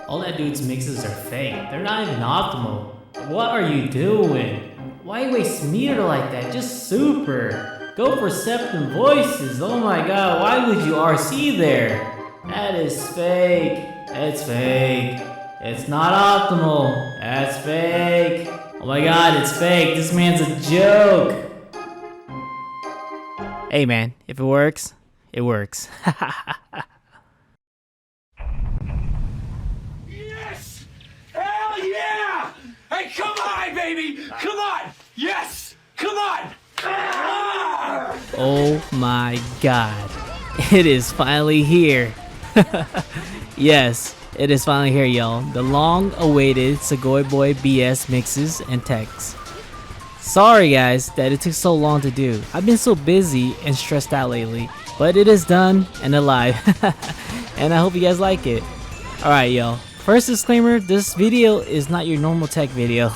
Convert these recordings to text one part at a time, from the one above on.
All that dude's mixes are fake. They're not even optimal. What are you doing? Why waste meter like that? Just super. Go for septum voices. Oh my god, why would you RC there? That is fake. It's fake. It's not optimal. That's fake. Oh my god, it's fake. This man's a joke. Hey man, if it works, it works. Yes! Hell yeah! Hey, come on, baby! Come on! Yes! Come on! Ah! Oh my god. It is finally here. Yes, it is finally here, y'all. The long-awaited SugoiBoi BS mixes and techs. Sorry guys that it took so long to do. I've been so busy and stressed out lately, but it is done and alive. And I hope you guys like it. Alright y'all, first disclaimer, this video is not your normal tech video.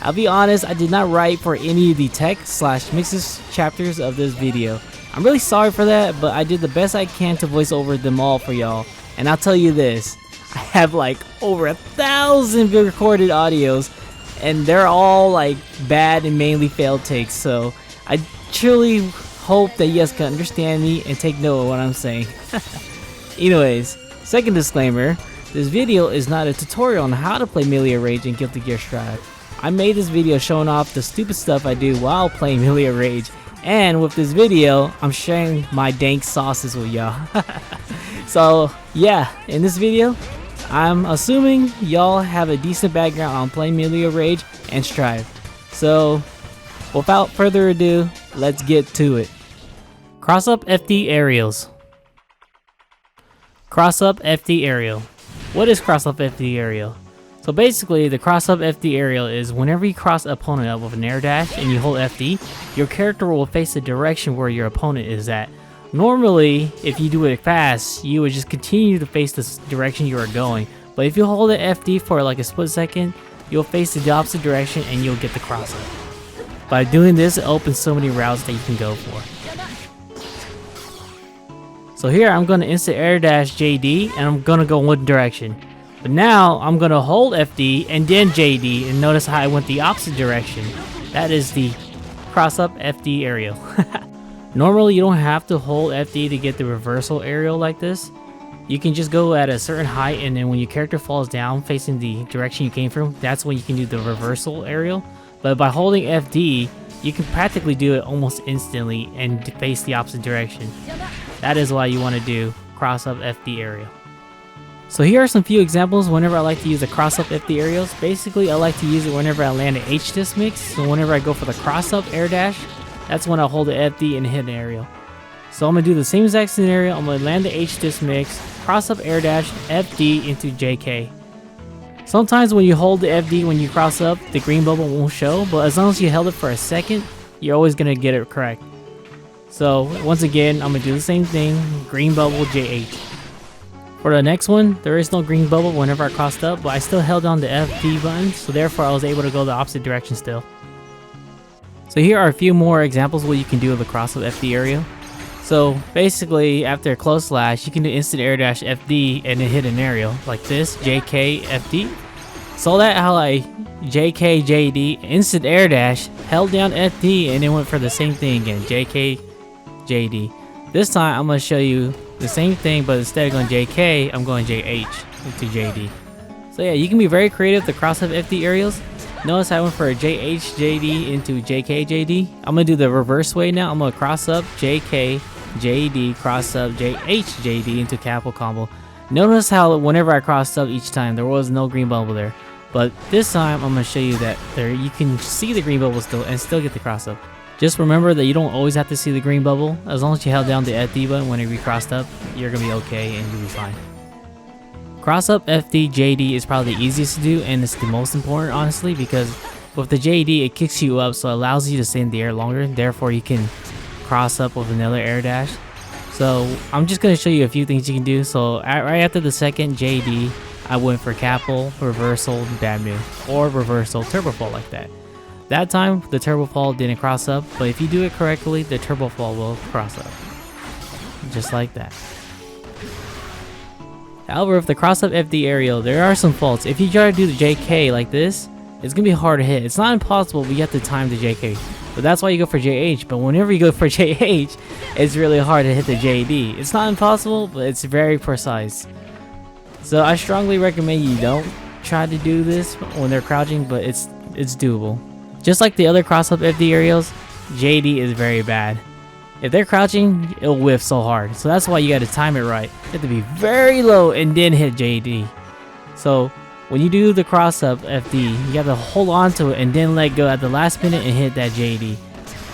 I'll be honest, I did not write for any of the tech / mixes chapters of this video. I'm really sorry for that, but I did the best I can to voice over them all for y'all. And I'll tell you this, I have like over 1,000 recorded audios, and they're all like bad and mainly failed takes, so I truly hope that you guys can understand me and take note of what I'm saying. Anyways, second disclaimer, this video is not a tutorial on how to play Melee Rage and Guilty Gear Strive. I made this video showing off the stupid stuff I do while playing Melee Rage, and with this video, I'm sharing my dank sauces with y'all. So yeah, in this video, I'm assuming y'all have a decent background on playing Melee Rage and Strive. So without further ado, let's get to it. Cross-up FD aerials. Cross-up FD aerial. What is cross-up FD aerial? So basically, the cross-up FD aerial is whenever you cross an opponent up with an air dash and you hold FD, your character will face the direction where your opponent is at. Normally, if you do it fast, you would just continue to face the direction you are going. But if you hold an FD for like a split second, you'll face the opposite direction and you'll get the cross-up. By doing this, it opens so many routes that you can go for. So here, I'm going to instant air dash JD and I'm going to go one direction. But now, I'm going to hold FD and then JD, and notice how I went the opposite direction. That is the cross-up FD aerial. Normally, you don't have to hold FD to get the reversal aerial like this. You can just go at a certain height, and then when your character falls down facing the direction you came from, that's when you can do the reversal aerial. But by holding FD, you can practically do it almost instantly and face the opposite direction. That is why you want to do cross-up FD aerial. So here are some few examples whenever I like to use the cross-up FD aerials. Basically, I like to use it whenever I land an H Disc mix. So whenever I go for the cross-up air dash, that's when I hold the FD and hit an aerial. So I'm going to do the same exact scenario. I'm going to land the H Disc mix, cross-up air dash, FD into JK. Sometimes when you hold the FD when you cross up, the green bubble won't show, but as long as you held it for a second, you're always going to get it correct. So once again, I'm going to do the same thing, green bubble JH. For the next one, there is no green bubble whenever I crossed up, but I still held down the FD button, so therefore I was able to go the opposite direction still. So here are a few more examples what you can do with the cross-up FD aerial. So basically, after a close slash, you can do instant air dash FD and then hit an aerial like this, JK FD. So that how I JK JD, instant air dash, held down FD and then went for the same thing again, JK JD. This time I'm going to show you the same thing, but instead of going JK, I'm going JH into JD. So yeah, you can be very creative with the cross-up FD aerials. Notice I went for a JH JD into JK JD. I'm going to do the reverse way now. I'm going to cross up JK JD, cross up JH JD into capital combo. Notice how whenever I crossed up each time, there was no green bubble there. But this time, I'm going to show you that there you can see the green bubble still and still get the cross up. Just remember that you don't always have to see the green bubble. As long as you held down the FD button whenever you crossed up, you're going to be okay and you'll be fine. Cross up FD JD is probably the easiest to do, and it's the most important honestly, because with the JD it kicks you up, so it allows you to stay in the air longer, therefore you can cross up with another air dash. So I'm just going to show you a few things you can do. So right after the second JD, I went for capital, reversal, BadMoon, or reversal turbo fall like that. That time the turbo fall didn't cross up, but if you do it correctly, the turbo fall will cross up. Just like that. However, with the cross-up FD aerial, there are some faults. If you try to do the JK like this, it's gonna be hard to hit. It's not impossible, but you have to time the JK. But that's why you go for JH. But whenever you go for JH, it's really hard to hit the JD. It's not impossible, but it's very precise. So I strongly recommend you don't try to do this when they're crouching, but it's doable. Just like the other cross-up FD aerials, JD is very bad. If they're crouching, it'll whiff so hard. So that's why you gotta time it right. You have to be very low and then hit JD. So when you do the cross-up FD, you gotta hold on to it and then let go at the last minute and hit that JD.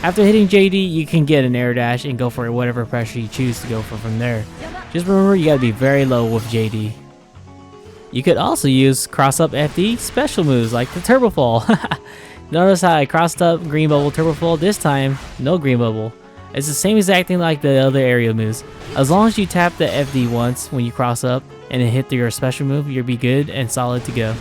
After hitting JD, you can get an air dash and go for whatever pressure you choose to go for from there. Just remember, you gotta be very low with JD. You could also use cross-up FD special moves like the Turbo Fall. Notice how I crossed up green bubble Turbo Fall. This time, no green bubble. It's the same exact thing like the other aerial moves. As long as you tap the FD once when you cross up and then hit your special move, you'll be good and solid to go.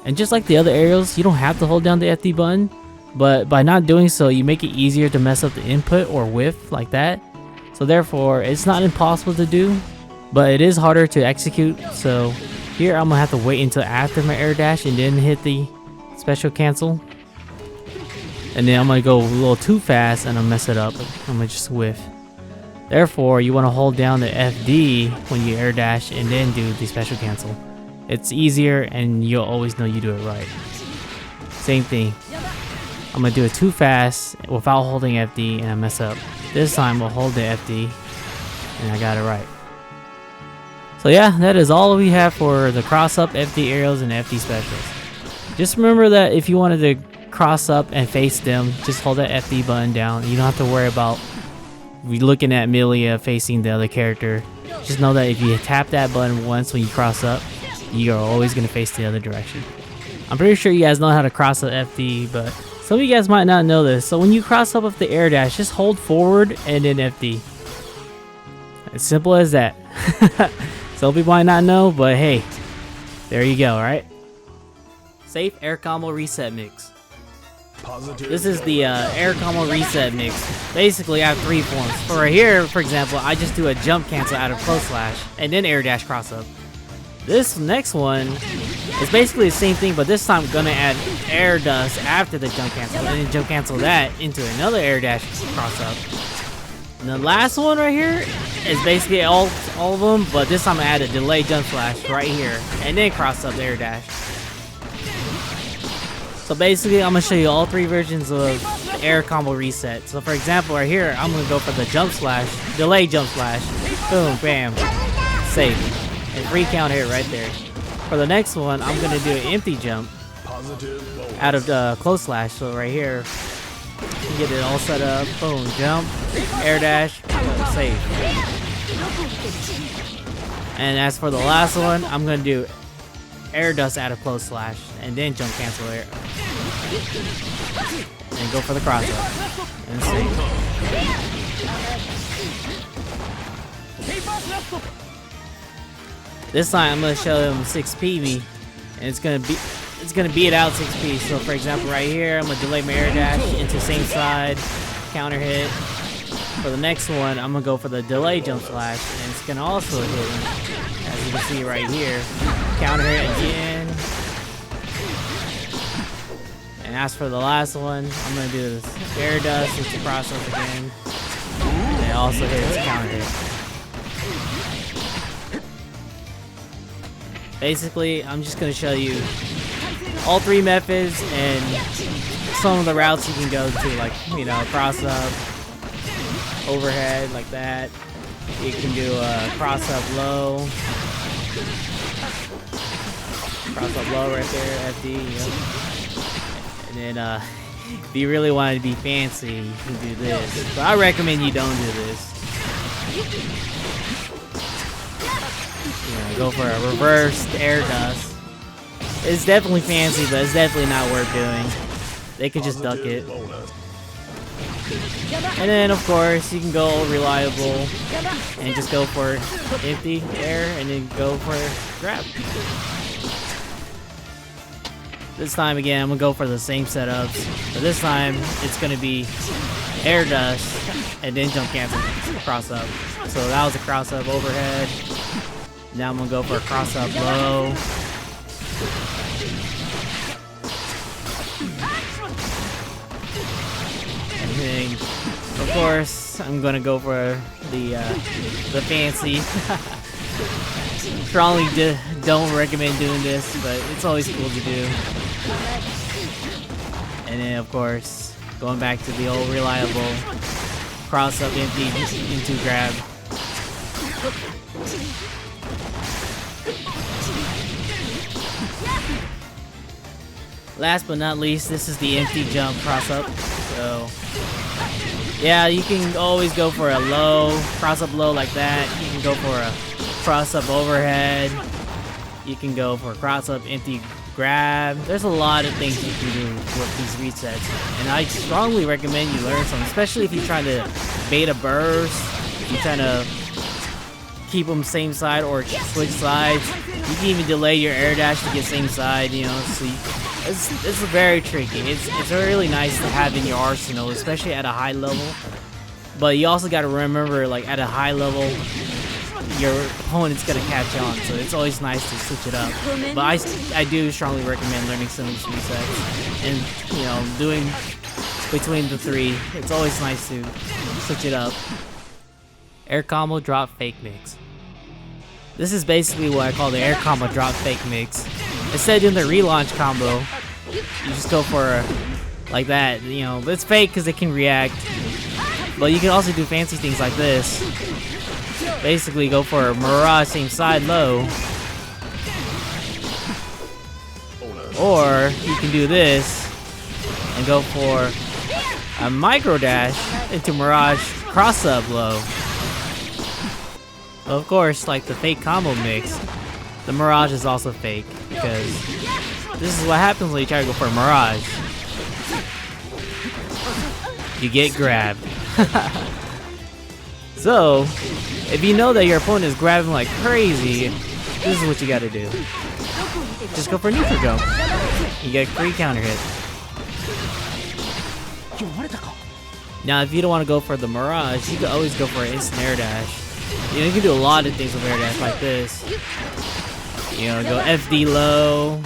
And just like the other aerials, you don't have to hold down the FD button, but by not doing so, you make it easier to mess up the input or whiff like that. So therefore, it's not impossible to do, but it is harder to execute. So here I'm gonna have to wait until after my air dash and then hit the special cancel. And then I'm gonna go a little too fast and I'll mess it up. I'm gonna just whiff. Therefore, you want to hold down the FD when you air dash and then do the special cancel. It's easier and you'll always know you do it right. Same thing. I'm gonna do it too fast without holding FD and I mess up. This time we'll hold the FD and I got it right. So yeah, that is all we have for the cross-up FD aerials and FD specials. Just remember that if you wanted to cross up and face them, just hold that FD button down. You don't have to worry about looking at Milia facing the other character. Just know that if you tap that button once when you cross up, you are always going to face the other direction. I'm pretty sure you guys know how to cross up FD, but some of you guys might not know this. So when you cross up with the air dash, just hold forward and then FD. As simple as that. Some people might not know, but hey, there you go, right? Safe air combo reset mix. This is the air combo reset mix. Basically, I have 3 forms. For right here, for example, I just do a jump cancel out of close slash and then air dash cross up. This next one is basically the same thing, but this time I'm gonna add air dust after the jump cancel and then jump cancel that into another air dash cross up. And the last one right here is basically all of them, but this time I add a delay jump slash right here and then cross up the air dash. So basically, I'm gonna show you all 3 versions of the air combo reset. So for example, right here, I'm gonna go for the jump slash, delay jump slash, boom, bam, safe, and free count hit right there. For the next one, I'm gonna do an empty jump out of the close slash. So right here, get it all set up, boom, jump, air dash, safe. And as for the last one, I'm gonna do air dust out of close slash and then jump cancel air and go for the cross up and see. This time I'm gonna show them 6PV and it's gonna beat out 6P. So for example, right here I'm gonna delay my air dash into same side, counter hit. For the next one, I'm gonna go for the delay jump slash and it's gonna also hit, as you can see right here. Counter hit again. And as for the last one, I'm gonna do this air dust into cross up again. And it also hits counter hit. Basically, I'm just gonna show you all 3 methods and some of the routes you can go to, like, you know, cross up, overhead like that. You can do a cross up low. Cross up low right there, FD, yep. And then if you really want to be fancy, you can do this. But I recommend you don't do this. You know, go for a reversed air dust. It's definitely fancy, but it's definitely not worth doing. They could just duck it. And then of course you can go reliable and just go for empty air and then go for grab. This time again I'm gonna go for the same setups, but this time it's gonna be air dust and then jump cancel cross up. So that was a cross up overhead, Now I'm gonna go for a cross up low. And then, of course, I'm gonna go for the fancy. Strongly don't recommend doing this, but it's always cool to do. And then, of course, going back to the old reliable cross up empty into grab. Last but not least, this is the empty jump cross up. So yeah, you can always go for a low cross up low like that. You can go for a cross up overhead. You can go for a cross up empty grab. There's a lot of things you can do with these resets, and I strongly recommend you learn some, especially if you're trying to bait a burst, if you're trying to keep them same side or switch sides. You can even delay your air dash to get same side, you know. So it's very tricky. It's really nice to have in your arsenal, especially at a high level. But you also got to remember, like, at a high level, your opponent's gonna catch on, so it's always nice to switch it up. But I do strongly recommend learning some of these resets, and you know, doing between the three. It's always nice to switch it up. Air combo drop fake mix. This is basically what I call the air combo drop fake mix. Instead of doing the relaunch combo, you just go for like that. You know, it's fake because it can react, but you can also do fancy things like this. Basically go for a mirage same side low, or you can do this and go for a micro dash into mirage cross up low. Of course, like the fake combo mix, the mirage is also fake, because this is what happens when you try to go for a mirage. You get grabbed. So, if you know that your opponent is grabbing like crazy, this is what you gotta do. Just go for a neutral jump. You get a free counter hit. Now, if you don't want to go for the mirage, you can always go for an instant air dash. You know, you can do a lot of things with air dash like this. You know, go FD low.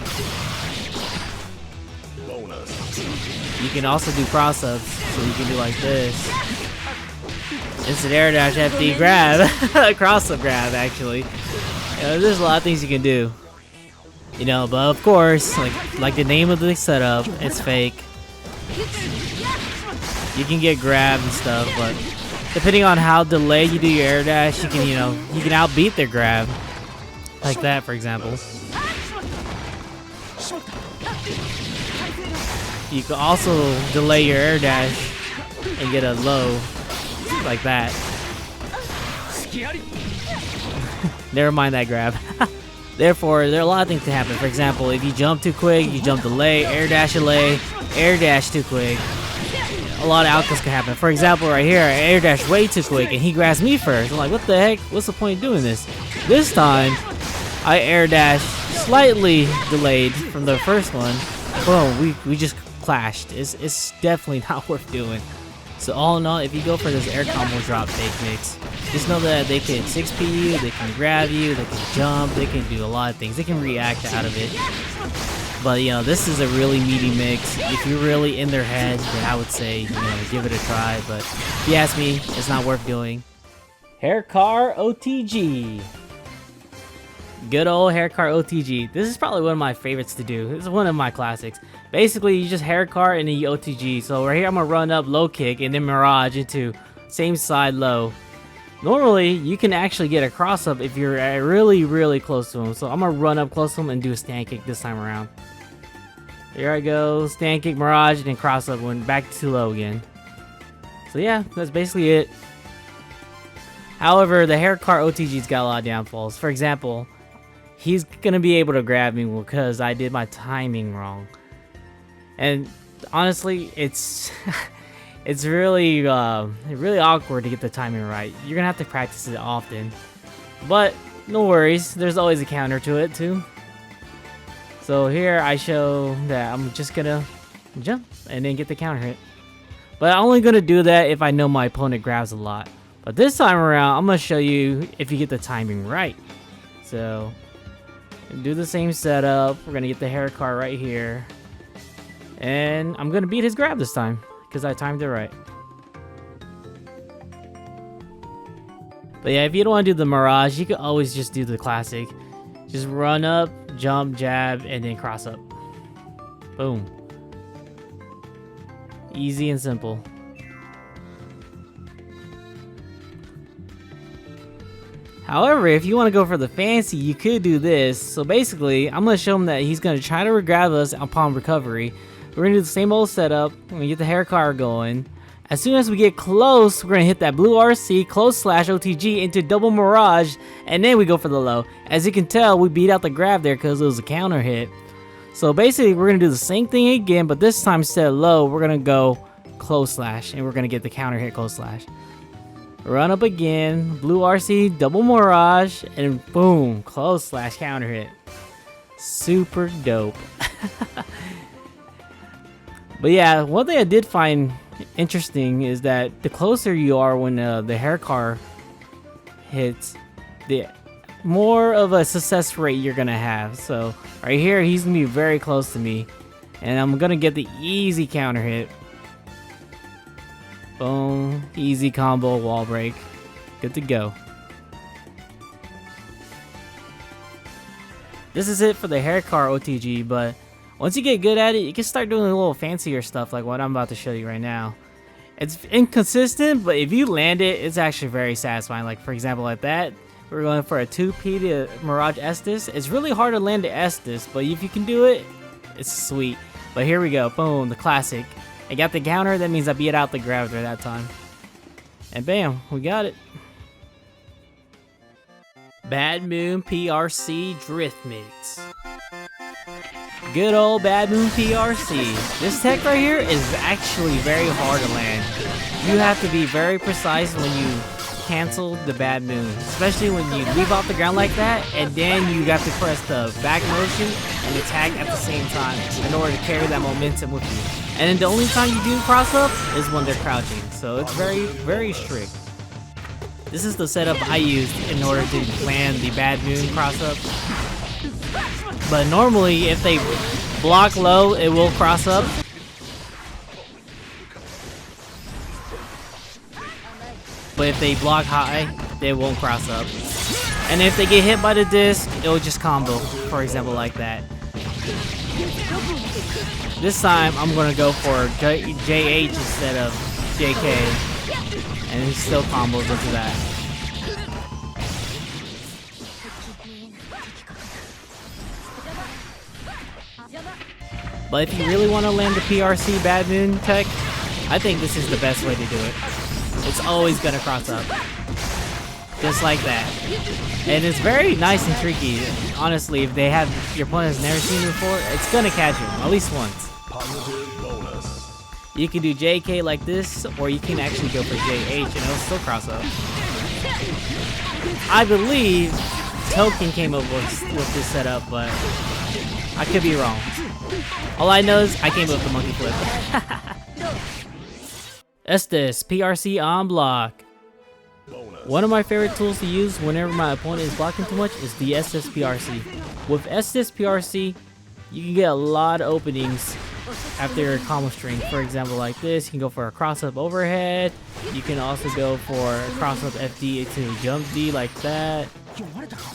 You can also do cross ups, so you can do like this. Instant air dash, FD grab, cross up grab actually. You know, there's a lot of things you can do. You know, but of course, like the name of the setup, it's fake. You can get grabbed and stuff, but depending on how delayed you do your air dash, you can, you know, you can outbeat their grab. Like that, for example. You can also delay your air dash and get a low. Like that. Never mind that grab. Therefore, there are a lot of things to happen. For example, if you jump too quick, you jump delay, air dash too quick. A lot of outcomes can happen. For example, right here, I air dash way too quick and he grabs me first. I'm like, what the heck? What's the point of doing this? This time, I air dash slightly delayed from the first one. Boom, we just clashed. It's definitely not worth doing. So all in all, if you go for this air combo drop fake mix, just know that they can 6P you, they can grab you, they can jump, they can do a lot of things. They can react out of it. But you know, this is a really meaty mix. If you're really in their head, then I would say, you know, give it a try. But if you ask me, it's not worth doing. HairCar OTG. Good old HairCar OTG. This is probably one of my favorites to do. This is one of my classics. Basically, you just HairCar and then you OTG. So right here, I'm gonna run up low kick and then mirage into same side low. Normally, you can actually get a cross up if you're really, really close to him. So I'm gonna run up close to him and do a stand kick this time around. Here I go, stand kick, mirage, and then cross up, went back to low again. So yeah, that's basically it. However, the HairCar OTG's got a lot of downfalls. For example, he's gonna be able to grab me because I did my timing wrong. And honestly, it's it's really awkward to get the timing right. You're gonna have to practice it often. But no worries, there's always a counter to it too. So here I show that I'm just gonna jump and then get the counter hit. But I'm only gonna do that if I know my opponent grabs a lot. But this time around, I'm gonna show you if you get the timing right. So do the same setup. We're gonna get the HairCar right here, and I'm gonna beat his grab this time because I timed it right. But yeah, if you don't want to do the Mirage, you can always just do the classic. Just run up, jump, jab, and then cross up. Boom. Easy and simple. However, if you want to go for the fancy, you could do this. So basically, I'm going to show him that he's going to try to grab us upon recovery. We're going to do the same old setup. We're going to get the HairCar going. As soon as we get close, we're going to hit that blue RC, close slash OTG into double Mirage, and then we go for the low. As you can tell, we beat out the grab there because it was a counter hit. So basically, we're going to do the same thing again, but this time instead of low, we're going to go close slash, and we're going to get the counter hit close slash. Run up again, blue RC, double Mirage, and boom, close slash counter hit. Super dope. But yeah, one thing I did find interesting is that the closer you are when the HairCar hits, the more of a success rate you're gonna have. So right here, he's gonna be very close to me, and I'm gonna get the easy counter hit. Boom, easy combo, wall break, good to go. This is it for the HairCar OTG, but once you get good at it, you can start doing a little fancier stuff like what I'm about to show you right now. It's inconsistent, but if you land it, it's actually very satisfying. Like for example, like that, we're going for a 2P to Mirage S Disc. It's really hard to land the S Disc, but if you can do it, it's sweet. But here we go, boom, the classic. I got the counter, that means I beat out the grab there that time. And bam, we got it. BadMoon PRC Drift Mix. Good old BadMoon PRC. This tech right here is actually very hard to land. You have to be very precise when you cancel the BadMoon, especially when you leave off the ground like that, and then you have to press the back motion and attack at the same time in order to carry that momentum with you. And then the only time you do cross up is when they're crouching, so it's very, very strict. This is the setup I used in order to land the BadMoon cross up. But normally, if they block low, it will cross up. But if they block high, they won't cross up. And if they get hit by the disc, it will just combo, for example, like that. This time, I'm going to go for JH instead of JK. And he still combos into that. But if you really want to land the PRC BadMoon tech, I think this is the best way to do it. It's always going to cross up. Just like that. And it's very nice and tricky. Honestly, if your opponent has never seen it before, it's going to catch him, at least once. You can do JK like this, or you can actually go for JH and it'll still cross up. I believe Token came up with this setup, but I could be wrong. All I know is I came up with the monkey flip. Disc PRC On Block. One of my favorite tools to use whenever my opponent is blocking too much is the Disc PRC. With Disc PRC, you can get a lot of openings after your combo string. For example, like this, you can go for a cross-up overhead. You can also go for a cross-up FD to jump D like that.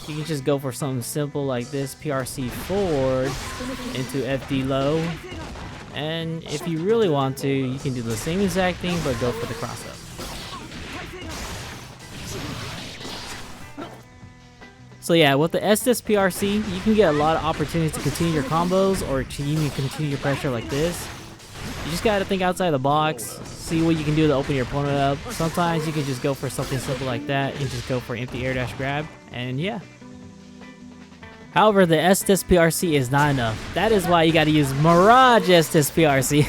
You can just go for something simple like this, PRC forward into FD low. And if you really want to, you can do the same exact thing, but go for the cross-up. So yeah, with the Disc PRC, you can get a lot of opportunities to continue your combos or to even continue your pressure like this. You just gotta think outside the box, see what you can do to open your opponent up. Sometimes you can just go for something simple like that and just go for empty air dash grab, and yeah. However, the Disc PRC is not enough. That is why you gotta use Mirage Disc PRC.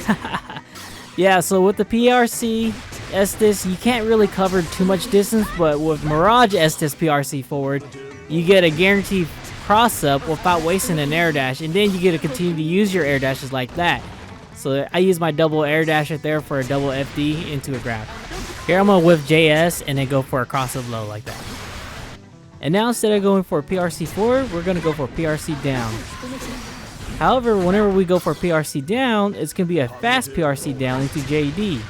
Yeah, so with the PRC Disc, you can't really cover too much distance, but with Mirage Disc PRC forward, you get a guaranteed cross up without wasting an air dash, and then you get to continue to use your air dashes like that. So I use my double air dash right there for a double FD into a grab. Here I'm gonna whiff JS and then go for a cross up low like that. And now instead of going for PRC forward, we're gonna go for PRC down. However, whenever we go for PRC down, it's gonna be a fast PRC down into JD.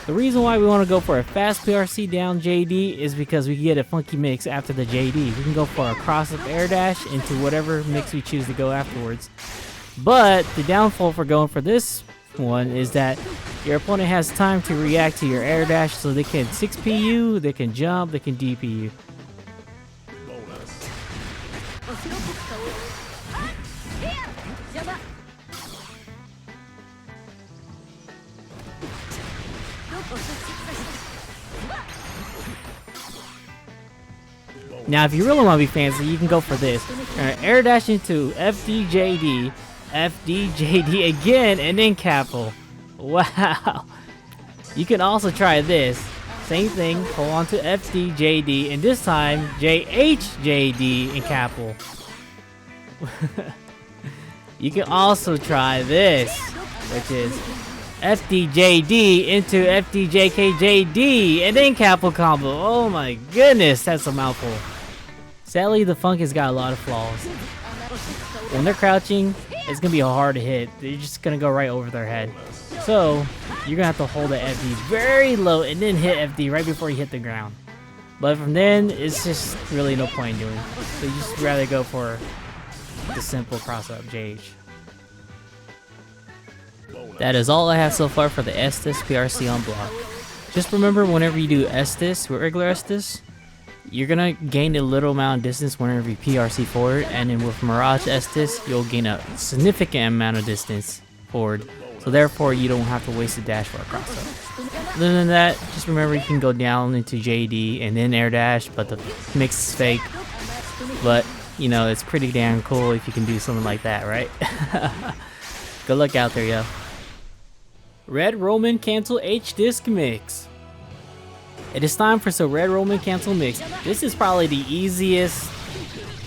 The reason why we want to go for a fast PRC down JD is because we get a funky mix after the JD. We can go for a cross-up air dash into whatever mix we choose to go afterwards. But the downfall for going for this one is that your opponent has time to react to your air dash, so they can 6P you, they can jump, they can DP you. Now, if you really want to be fancy, you can go for this. Air dash into FDJD, FDJD again, and then Capel. Wow. You can also try this. Same thing, hold on to FDJD, and this time, JHJD and Capel. You can also try this, which is FDJD into FDJKJD, and then Capel combo. Oh my goodness, that's a mouthful. Sadly, the Funk has got a lot of flaws. When they're crouching, it's gonna be hard to hit. They're just gonna go right over their head. So, you're gonna have to hold the FD very low and then hit FD right before you hit the ground. But from then, it's just really no point in doing it. So you just rather go for the simple cross-up JH. That is all I have so far for the S Disc PRC on block. Just remember, whenever you do S Disc with regular S Disc, you're gonna gain a little amount of distance whenever you PRC forward, and then with Mirage S Disc, you'll gain a significant amount of distance forward. So therefore, you don't have to waste a dash for a cross-up. Other than that, just remember you can go down into JD and then air dash, but the mix is fake. But, you know, it's pretty damn cool if you can do something like that, right? Good luck out there, yo. Red Roman Cancel H Disc Mix. It is time for some Red Roman Cancel Mix. This is probably the easiest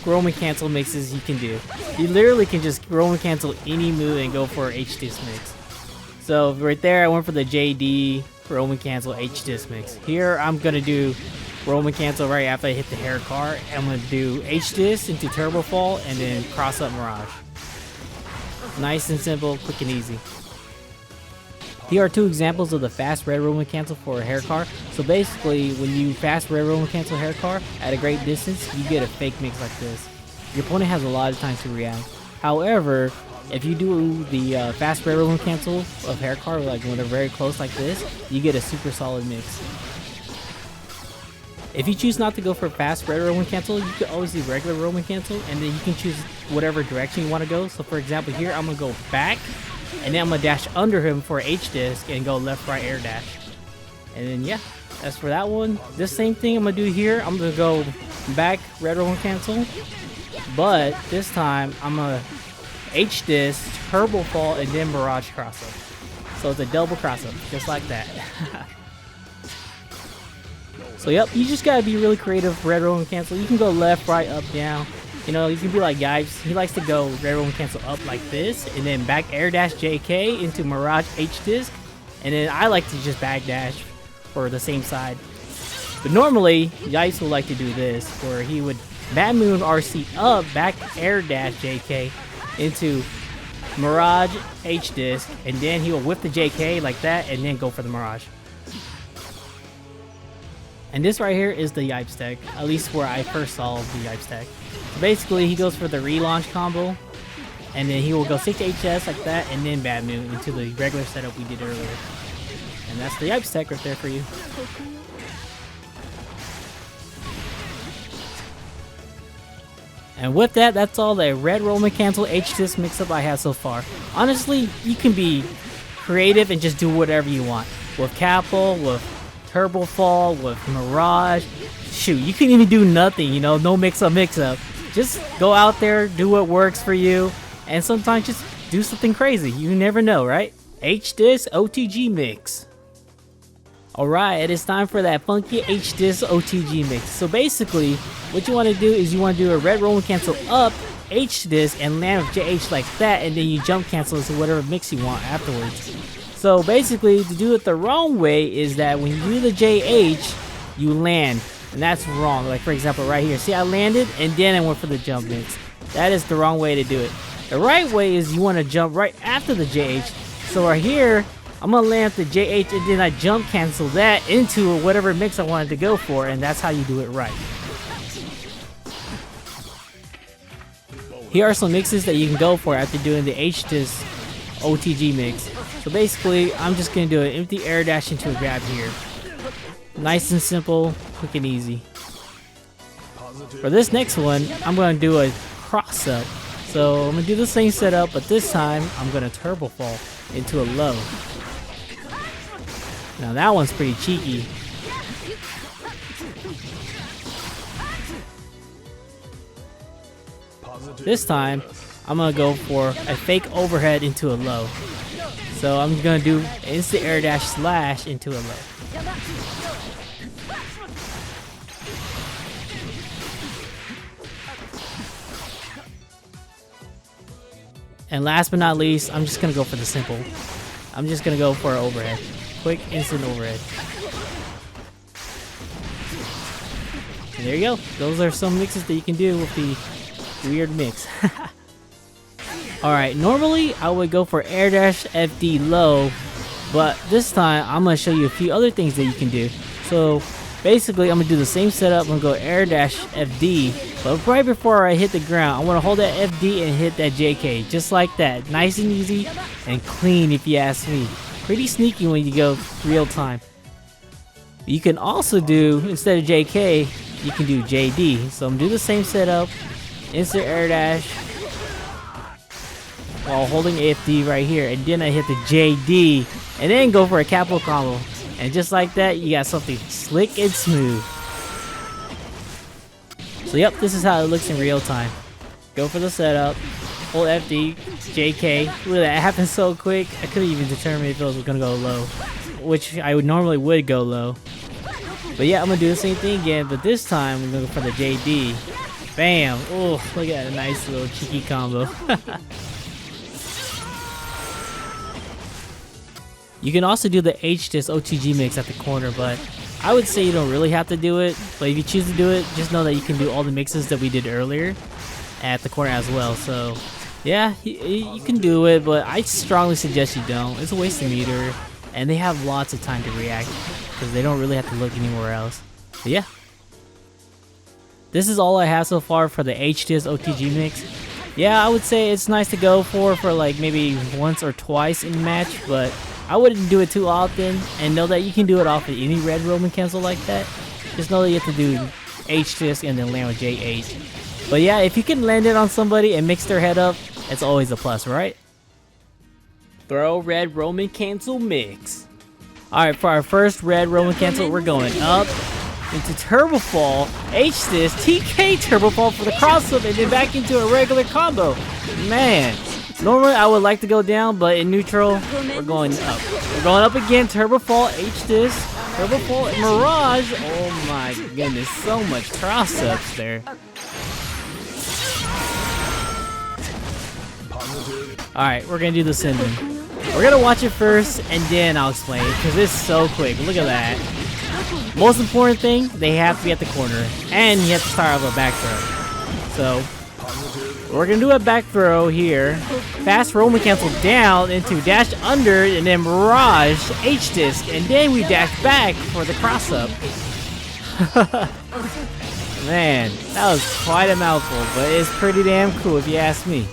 Roman Cancel mixes you can do. You literally can just Roman Cancel any move and go for H Disc Mix. So right there, I went for the JD Roman Cancel H Disc Mix. Here, I'm gonna do Roman Cancel right after I hit the HairCar. I'm gonna do H Disc into Turbo Fall and then cross up Mirage. Nice and simple, quick and easy. Here are two examples of the fast Red Roman Cancel for a HairCar. So basically, when you fast Red Roman Cancel HairCar at a great distance, you get a fake mix like this. Your opponent has a lot of time to react. However, if you do the fast Red Roman Cancel of HairCar, like when they're very close like this, you get a super solid mix. If you choose not to go for fast Red Roman Cancel, you can always do regular Roman Cancel, and then you can choose whatever direction you want to go. So for example, here I'm gonna go back, and then I'm gonna dash under him for H Disc and go left right air dash. And then yeah, that's for that one. This same thing I'm gonna do here. I'm gonna go back Red Roman Cancel, but this time I'm gonna H Disc, Turbo Fall, and then Mirage cross up. So it's a double cross up, just like that. So yep, you just gotta be really creative. Red Roman Cancel. You can go left, right, up, down. You know, you can be like Yipes. He likes to go Red Roman Cancel up like this, and then back air dash JK into Mirage H Disc, and then I like to just back dash for the same side. But normally, Yipes will like to do this, where he would BadMoon RC up, back air dash JK into Mirage H Disc, and then he will whip the JK like that, and then go for the Mirage. And this right here is the Yipes deck, at least where I first saw the Yipes deck. So basically, he goes for the relaunch combo, and then he will go 6 HS like that, and then BadMoon into the regular setup we did earlier. And that's the Yipes deck right there for you. And with that, that's all the Red Roman Cancel H Disc mix-up I have so far. Honestly, you can be creative and just do whatever you want. With Capel, with Turbo Fall, with Mirage. Shoot, you can even do nothing, you know, no mix-up. Just go out there, do what works for you, and sometimes just do something crazy. You never know, right? H Disc OTG mix. Alright, it is time for that funky H Disc OTG mix. So basically, what you want to do is you want to do a Red Roman Cancel up, H Disc, and land with JH like that, and then you jump cancel to whatever mix you want afterwards. So basically, to do it the wrong way is that when you do the JH, you land and that's wrong. Like for example, right here, see I landed and then I went for the jump mix. That is the wrong way to do it. The right way is you want to jump right after the JH. So right here, I'm gonna land the JH and then I jump cancel that into whatever mix I wanted to go for, and that's how you do it right. Here are some mixes that you can go for after doing the H Disc OTG mix. So basically, I'm just gonna do an empty air dash into a grab here. Nice and simple, quick and easy. For this next one, I'm gonna do a cross up. So I'm gonna do the same setup, but this time I'm gonna turbo fall into a low. Now that one's pretty cheeky. This time I'm gonna go for a fake overhead into a low. So I'm gonna do instant air dash slash into a low. And last but not least, I'm just gonna go for the simple. I'm just gonna go for an overhead. Quick instant overhead. And there you go. Those are some mixes that you can do with the weird mix. Alright, normally I would go for air dash FD low, but this time I'm gonna show you a few other things that you can do. So basically I'm gonna do the same setup. I'm gonna go air dash FD, but right before I hit the ground, I wanna hold that FD and hit that JK, just like that. Nice and easy and clean if you ask me. Pretty sneaky when you go real time. You can also do, instead of JK, you can do JD. So I'm gonna do the same setup, instant air dash, while holding AFD right here, and then I hit the JD, and then go for a capital combo. And just like that, you got something slick and smooth. So yep, this is how it looks in real time. Go for the setup, hold FD, JK. Look at that, it happened so quick, I couldn't even determine if it was gonna go low, which I normally would go low. But yeah, I'm gonna do the same thing again, but this time I'm gonna go for the JD. Bam! Oh, look at that nice little cheeky combo. You can also do the H Disc OTG mix at the corner, but I would say you don't really have to do it. But if you choose to do it, just know that you can do all the mixes that we did earlier at the corner as well. So yeah, you can do it, but I strongly suggest you don't. It's a waste of meter, and they have lots of time to react because they don't really have to look anywhere else. But yeah, this is all I have so far for the H Disc OTG mix. Yeah, I would say it's nice to go for like maybe once or twice in a match, but I wouldn't do it too often, and know that you can do it off of any red Roman cancel like that. Just know that you have to do H Disc and then land with JH. But yeah, if you can land it on somebody and mix their head up, it's always a plus, right? Throw red Roman cancel mix. Alright, for our first red Roman cancel, we're going up into turbo fall, H Disc, TK turbo fall for the crossover, and then back into a regular combo. Man. Normally I would like to go down, but in neutral, we're going up. We're going up again, turbo fall, H Disc, turbo fall, Mirage. Oh my goodness, so much cross-ups there. Alright, we're gonna do the cinnamon. We're gonna watch it first, and then I'll explain it, because it's so quick. Look at that. Most important thing, they have to be at the corner, and you have to start off a back throw. So we're gonna do a back throw here. Fast Roman cancel down into dash under, and then Mirage H Disc, and then we dash back for the cross up. Man, that was quite a mouthful, but it's pretty damn cool if you ask me.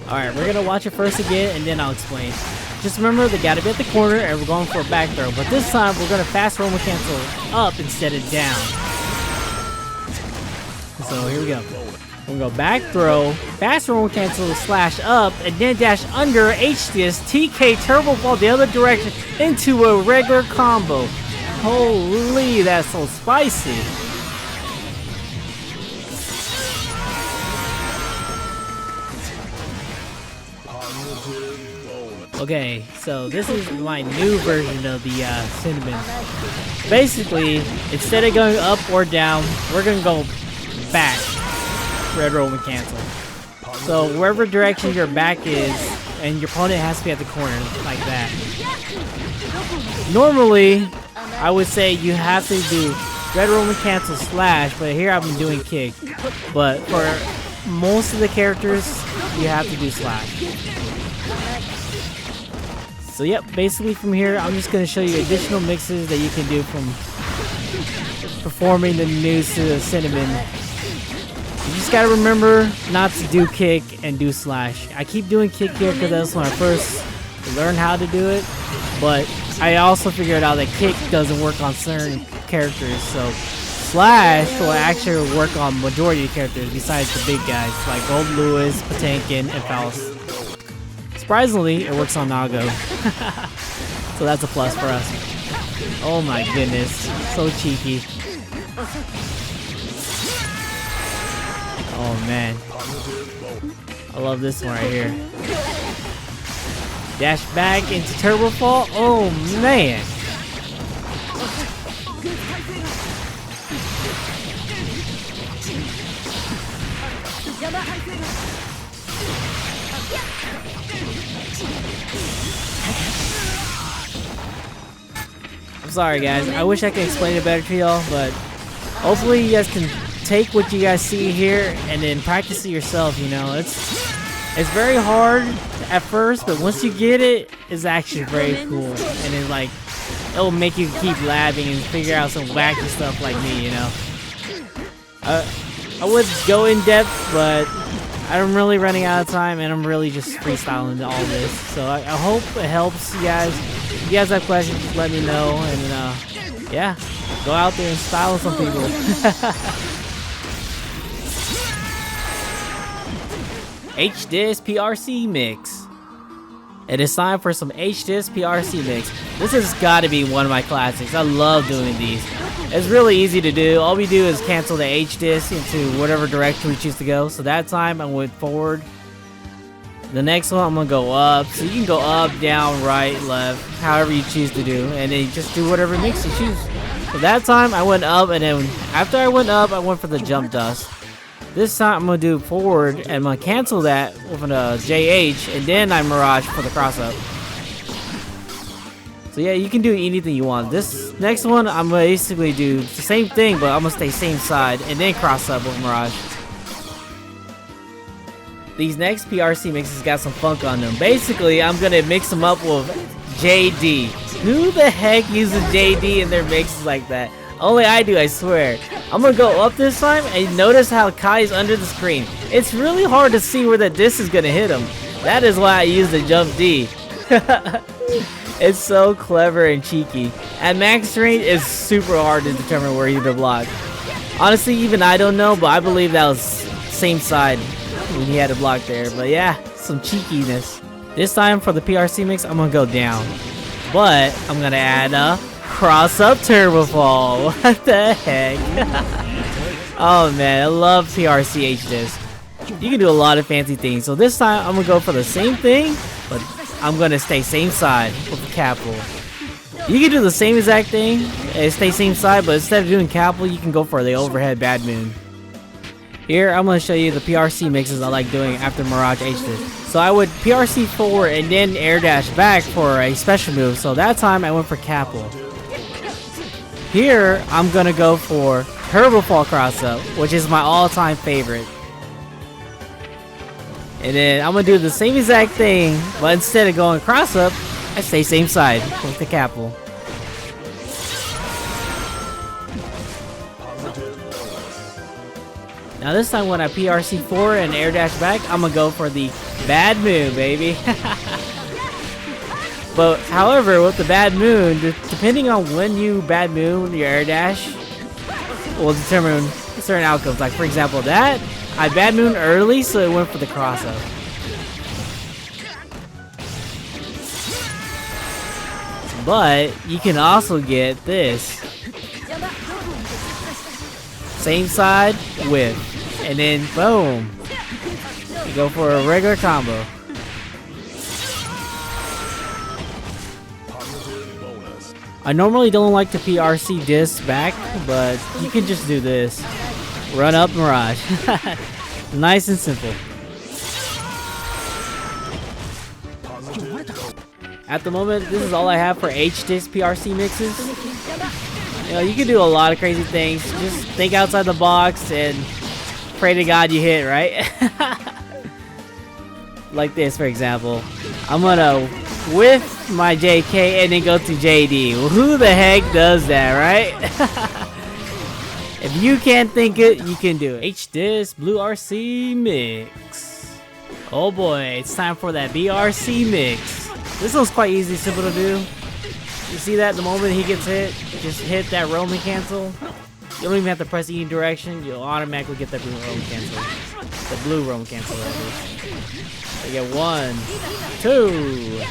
Alright, we're gonna watch it first again, and then I'll explain. Just remember, they gotta be at the corner, and we're going for a back throw, but this time we're gonna fast Roman cancel up instead of down. So here we go. We're gonna go back throw, fast Roman cancel slash up, and then dash under H Disc, TK turbo fall the other direction into a regular combo. Holy, that's so spicy. Okay, so this is my new version of the cinnamon. Basically, instead of going up or down, we're gonna go back. Red Roman cancel. So wherever direction your back is, and your opponent has to be at the corner, like that. Normally, I would say you have to do Red Roman cancels slash, but here I've been doing kick. But for most of the characters, you have to do slash. So yep, basically from here, I'm just going to show you additional mixes that you can do from performing the news to the cinnamon. You just gotta remember not to do kick and do slash. I keep doing kick here because that's when I first learned how to do it, but I also figured out that kick doesn't work on certain characters, so slash will actually work on majority of characters besides the big guys like Gold Lewis, Potemkin, and Faust. Surprisingly, it works on Nago. So that's a plus for us. Oh my goodness, so cheeky. Oh man, I love this one right here. Dash back into Turbo Fall. Oh man. I'm sorry guys, I wish I could explain it better to y'all, but hopefully you guys can take what you guys see here and then practice it yourself. You know, it's very hard at first, but once you get it, it's actually very cool, and then like it'll make you keep labbing and figure out some wacky stuff like me. You know, I would go in depth, but I'm really running out of time, and I'm really just freestyling all this. So I hope it helps you guys. If you guys have questions, just let me know, and yeah, go out there and style some people. H Disc PRC mix. It is time for some H Disc PRC mix. This has got to be one of my classics. I love doing these. It's really easy to do. All we do is cancel the H Disc into whatever direction we choose to go. So that time I went forward. The next one I'm gonna go up. So you can go up, down, right, left, however you choose to do, and then you just do whatever mix you choose. So that time I went up, and then after I went up, I went for the jump dust. This time I'm gonna do forward, and I'm gonna cancel that with a JH, and then I mirage for the cross up. So yeah, you can do anything you want. This next one I'm gonna basically do the same thing, but I'm gonna stay same side and then cross up with mirage. These next PRC mixes got some funk on them. Basically, I'm gonna mix them up with JD. Who the heck uses JD in their mixes like that? Only I do, I swear. I'm gonna go up this time, and notice how Kai's under the screen. It's really hard to see where the disc is gonna hit him. That is why I use the jump D. It's so clever and cheeky. At max range, it's super hard to determine where you're to block. Honestly, even I don't know, but I believe that was same side when he had to block there. But yeah, some cheekiness. This time for the PRC mix, I'm gonna go down, but I'm gonna add a cross up turbo fall. What the heck? Oh man, I love PRC H Disc. You can do a lot of fancy things. So this time I'm gonna go for the same thing, but I'm gonna stay same side with the capital. You can do the same exact thing and stay same side, but instead of doing capital, you can go for the overhead BadMoon. Here I'm gonna show you the PRC mixes I like doing after Mirage H Disc. So I would PRC forward and then air dash back for a special move. So that time I went for capital. Here, I'm gonna go for Turbo Fall cross up, which is my all-time favorite. And then I'm gonna do the same exact thing, but instead of going cross up, I stay same side with the capital. Now this time when I PRC forward and air dash back, I'm gonna go for the BadMoon, baby. But however, with the BadMoon, depending on when you BadMoon your air dash, will determine certain outcomes. Like for example, that I BadMoon early, so it went for the cross up. But you can also get this same side with, and then boom, you go for a regular combo. I normally don't like to PRC disc back, but you can just do this. Run up Mirage. Nice and simple. At the moment, this is all I have for H Disc PRC mixes. You know, you can do a lot of crazy things. Just think outside the box and pray to God you hit, right? Like this, for example. I'm gonna whiff my JK and then go to JD. Well, who the heck does that, right? If you can't think it, you can do it. H Disc Blue RC mix. Oh boy, it's time for that BRC mix. This one's quite easy, simple to do. You see that the moment he gets hit, just hit that roaming cancel. You don't even have to press any direction, you'll automatically get that blue roaming cancel. The blue roaming cancel, that is. You get 1, 2.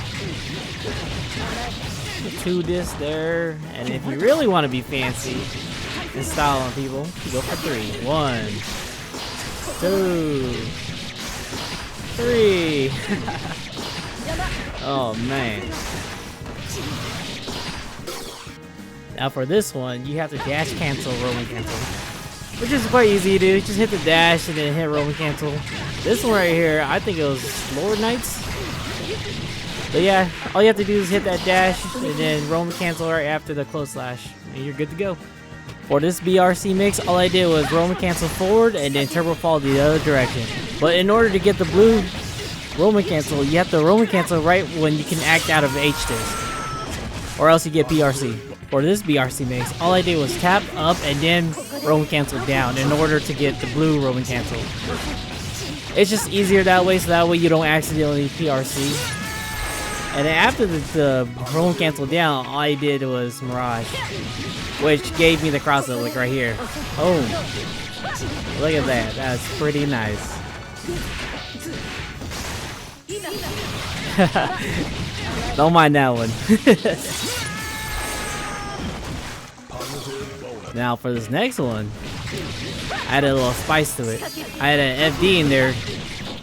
2 discs there. And if you really want to be fancy and style on people, you go for 3. 1, 2, 3. Oh man. Now for this one, you have to dash cancel, roaming cancel, which is quite easy to do. Just hit the dash and then hit roaming cancel. This one right here, I think it was Lord Knights. But yeah, all you have to do is hit that dash and then roaming cancel right after the close slash, and you're good to go. For this BRC mix, all I did was roaming cancel forward and then turbo fall the other direction. But in order to get the blue roaming cancel, you have to roaming cancel right when you can act out of H Disc, or else you get PRC. For this BRC mix, all I did was tap up and then roaming cancel down in order to get the blue roaming cancel. It's just easier that way, so that way you don't accidentally PRC. And then after the roaming cancel down, all I did was Mirage, which gave me the crossover, like right here. Oh, look at that. That's pretty nice. Don't mind that one. Now for this next one, I added a little spice to it. I had an FD in there,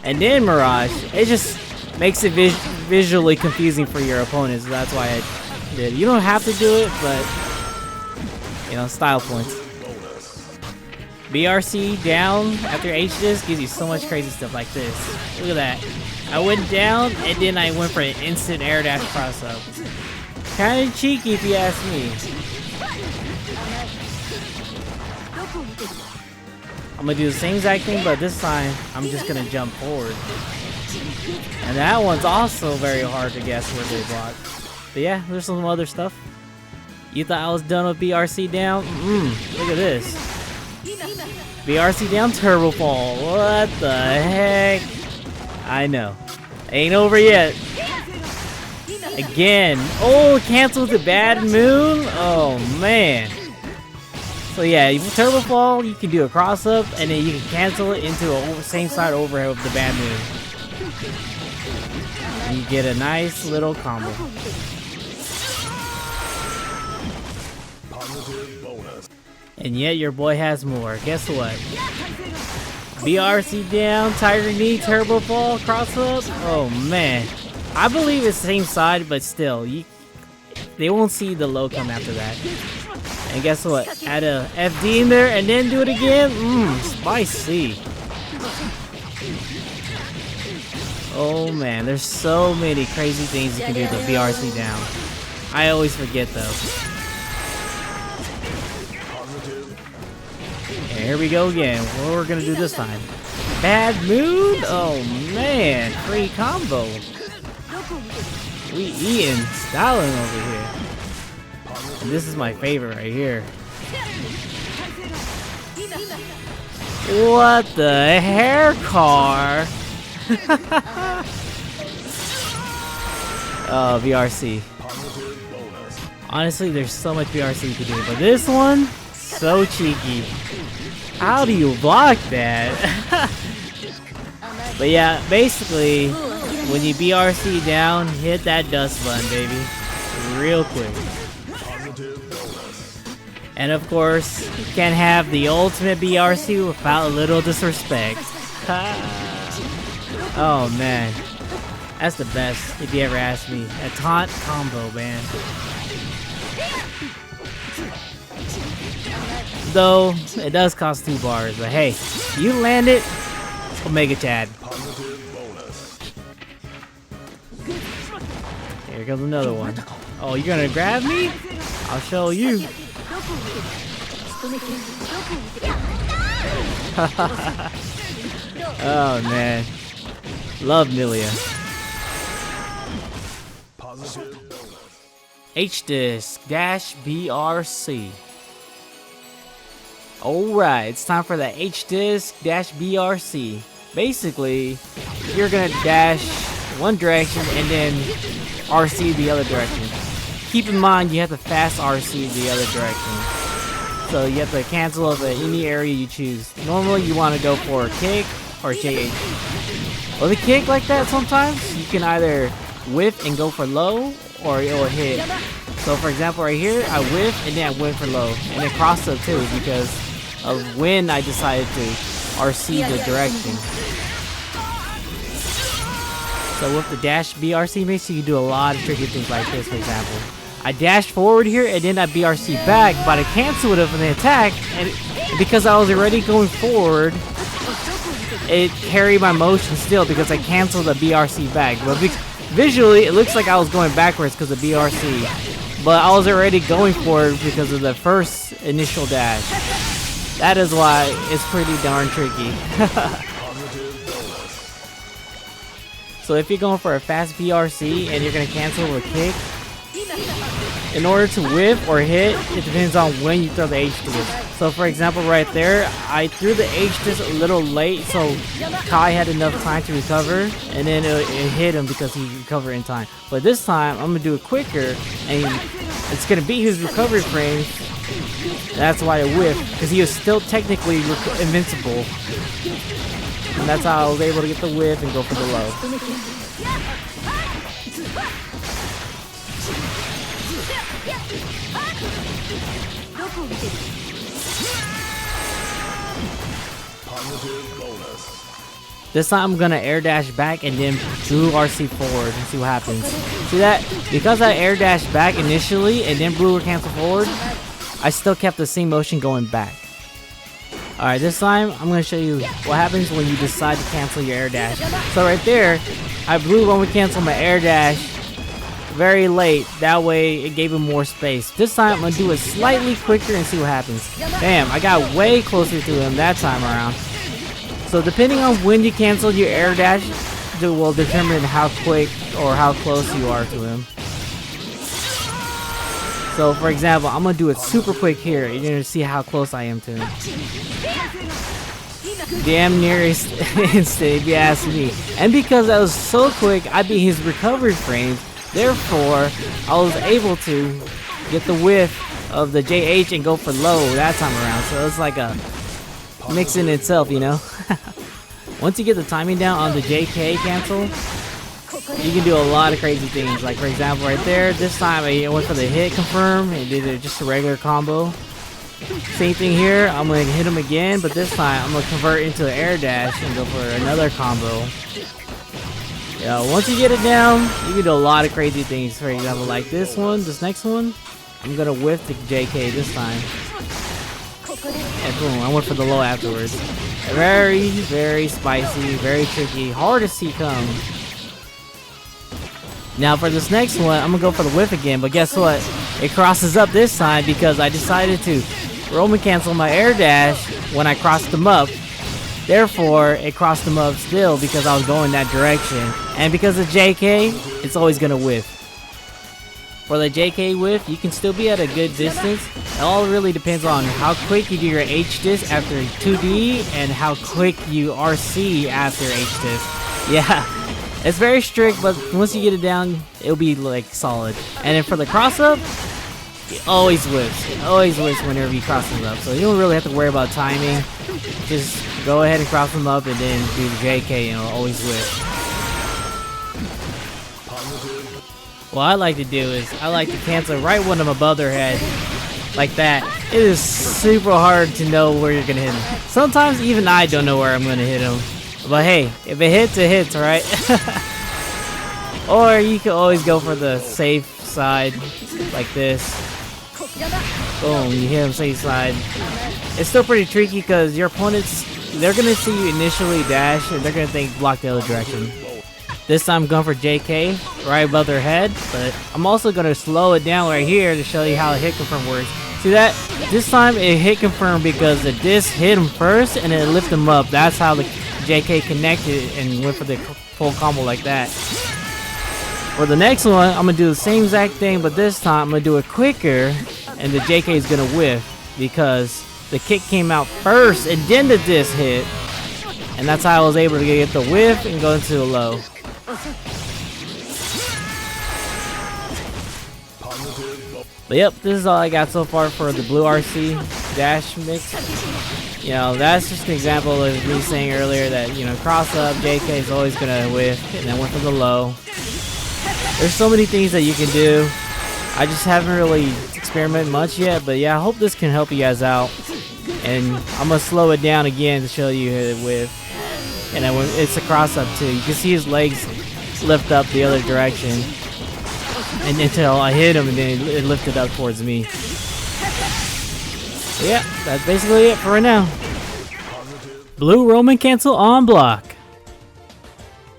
and then Mirage. It just makes it visually confusing for your opponents. So that's why I did. You don't have to do it, but you know, style points. BRC down after H Disc gives you so much crazy stuff like this. Look at that. I went down and then I went for an instant air dash cross up. Kind of cheeky if you ask me. I'm gonna do the same exact thing, but this time I'm just gonna jump forward. And that one's also very hard to guess where they block. But yeah, there's some other stuff. You thought I was done with BRC down? Look at this. BRC down turbo fall. What the heck? I know. Ain't over yet. Again. Oh, cancel to BadMoon? Oh man. So yeah, you turbo fall, you can do a cross up, and then you can cancel it into a same side overhead with the BadMoon. And you get a nice little combo. And yet your boy has more. Guess what? BRC down, Tiger Knee, turbo fall, cross up. Oh man. I believe it's the same side, but still, they won't see the low come after that. And guess what? Add a FD in there and then do it again. Spicy. Oh man, there's so many crazy things you can do with BRC down. I always forget though. And here we go again. What we're gonna do this time? BadMoon? Oh man, free combo. We eating, styling over here. And this is my favorite right here. What the HairCar? Oh, BRC. Honestly, there's so much BRC you can do, but this one, so cheeky. How do you block that? But yeah, basically, when you BRC down, hit that dust button, baby. Real quick. And of course, you can't have the ultimate BRC without a little disrespect. Oh man. That's the best, if you ever ask me. A taunt combo, man. Though, it does cost 2 bars, but hey, you land it, Omega Chad. Here comes another one. Oh, you're gonna grab me? I'll show you. Oh man, love Milia. H Disc Dash BRC. Alright, it's time for the H Disc Dash BRC. Basically, you're gonna dash one direction and then RC the other direction. Keep in mind you have to fast RC the other direction. So you have to cancel over any area you choose. Normally you want to go for a kick or JH. With a kick like that sometimes, you can either whiff and go for low or it will hit. So for example right here, I whiff and then I went for low. And then cross up too because of when I decided to RC the direction. So with the Dash BRC mix, you can do a lot of tricky things like this, for example. I dash forward here and then I BRC back, but I cancel it with an attack, and because I was already going forward, it carried my motion still because I canceled the BRC back. But visually, it looks like I was going backwards because of BRC, but I was already going forward because of the first initial dash. That is why it's pretty darn tricky. So if you're going for a fast BRC and you're going to cancel with a kick, in order to whiff or hit, it depends on when you throw the H Disc. So for example right there, I threw the H Disc a little late so Kai had enough time to recover, and then it hit him because he recovered in time. But this time, I'm going to do it quicker, and it's going to beat his recovery frames. That's why I whiffed, because he was still technically invincible. And that's how I was able to get the whiff and go for the low. This time I'm gonna air dash back and then blue RC forward and see what happens. See that? Because I air dash back initially and then blue cancel forward, I still kept the same motion going back. Alright, this time I'm gonna show you what happens when you decide to cancel your air dash. So right there, I blue when we cancel my air dash very late. That way it gave him more space. This time I'm gonna do it slightly quicker and see what happens. Bam, I got way closer to him that time around. So depending on when you cancel your air dash, it will determine how quick or how close you are to him. So for example, I'm gonna do it super quick here. You're gonna see how close I am to him. Damn near instant if you ask me. And because I was so quick, I beat his recovery frames. Therefore, I was able to get the whiff of the JH and go for low that time around. So it's like a mix in itself, you know. Once you get the timing down on the JK cancel, you can do a lot of crazy things. Like for example right there, this time I went for the hit confirm and did just a regular combo. Same thing here, I'm going to hit him again, but this time I'm going to convert into an air dash and go for another combo. Yeah, once you get it down, you can do a lot of crazy things. For example, like this next one, I'm going to whiff the JK this time. And boom, I went for the low afterwards. Very, very spicy, very tricky, hard to see come. Now for this next one, I'm gonna go for the whiff again, but guess what? It crosses up this time because I decided to Roman cancel my air dash when I crossed them up. Therefore, it crossed them up still because I was going that direction. And because of JK, it's always gonna whiff. For the JK whiff, you can still be at a good distance. It all really depends on how quick you do your H Disc after 2D and how quick you RC after H Disc. Yeah, it's very strict, but once you get it down, it'll be like solid. And then for the cross up, it always whiffs. It always whiffs whenever you cross them up. So you don't really have to worry about timing. Just go ahead and cross them up and then do the JK and it'll always whiff. What I like to do is, I like to cancel right when I'm above their head, like that. It is super hard to know where you're gonna hit them. Sometimes even I don't know where I'm gonna hit them. But hey, if it hits, it hits, right? Or you can always go for the safe side, like this. Boom, you hit them safe side. It's still pretty tricky because your opponents, they're gonna see you initially dash and they're gonna think block the other direction. This time I'm going for JK, right above their head, but I'm also going to slow it down right here to show you how a hit confirm works. See that? This time it hit confirm because the disc hit him first and it lifted him up. That's how the JK connected and went for the full combo like that. For the next one, I'm going to do the same exact thing, but this time I'm going to do it quicker and the JK is going to whiff because the kick came out first and then the disc hit. And that's how I was able to get the whiff and go into a low. But yep, this is all I got so far for the blue RC dash mix. You know, that's just an example of me saying earlier that, you know, cross up, JK is always gonna whiff, and then went for the low. There's so many things that you can do. I just haven't really experimented much yet, but yeah, I hope this can help you guys out. And I'm gonna slow it down again to show you hit it whiff. And then it's a cross up too. You can see his legs lift up the other direction. And until I hit him and then it lifted up towards me. So yeah, that's basically it for right now. Blue Roman cancel on block.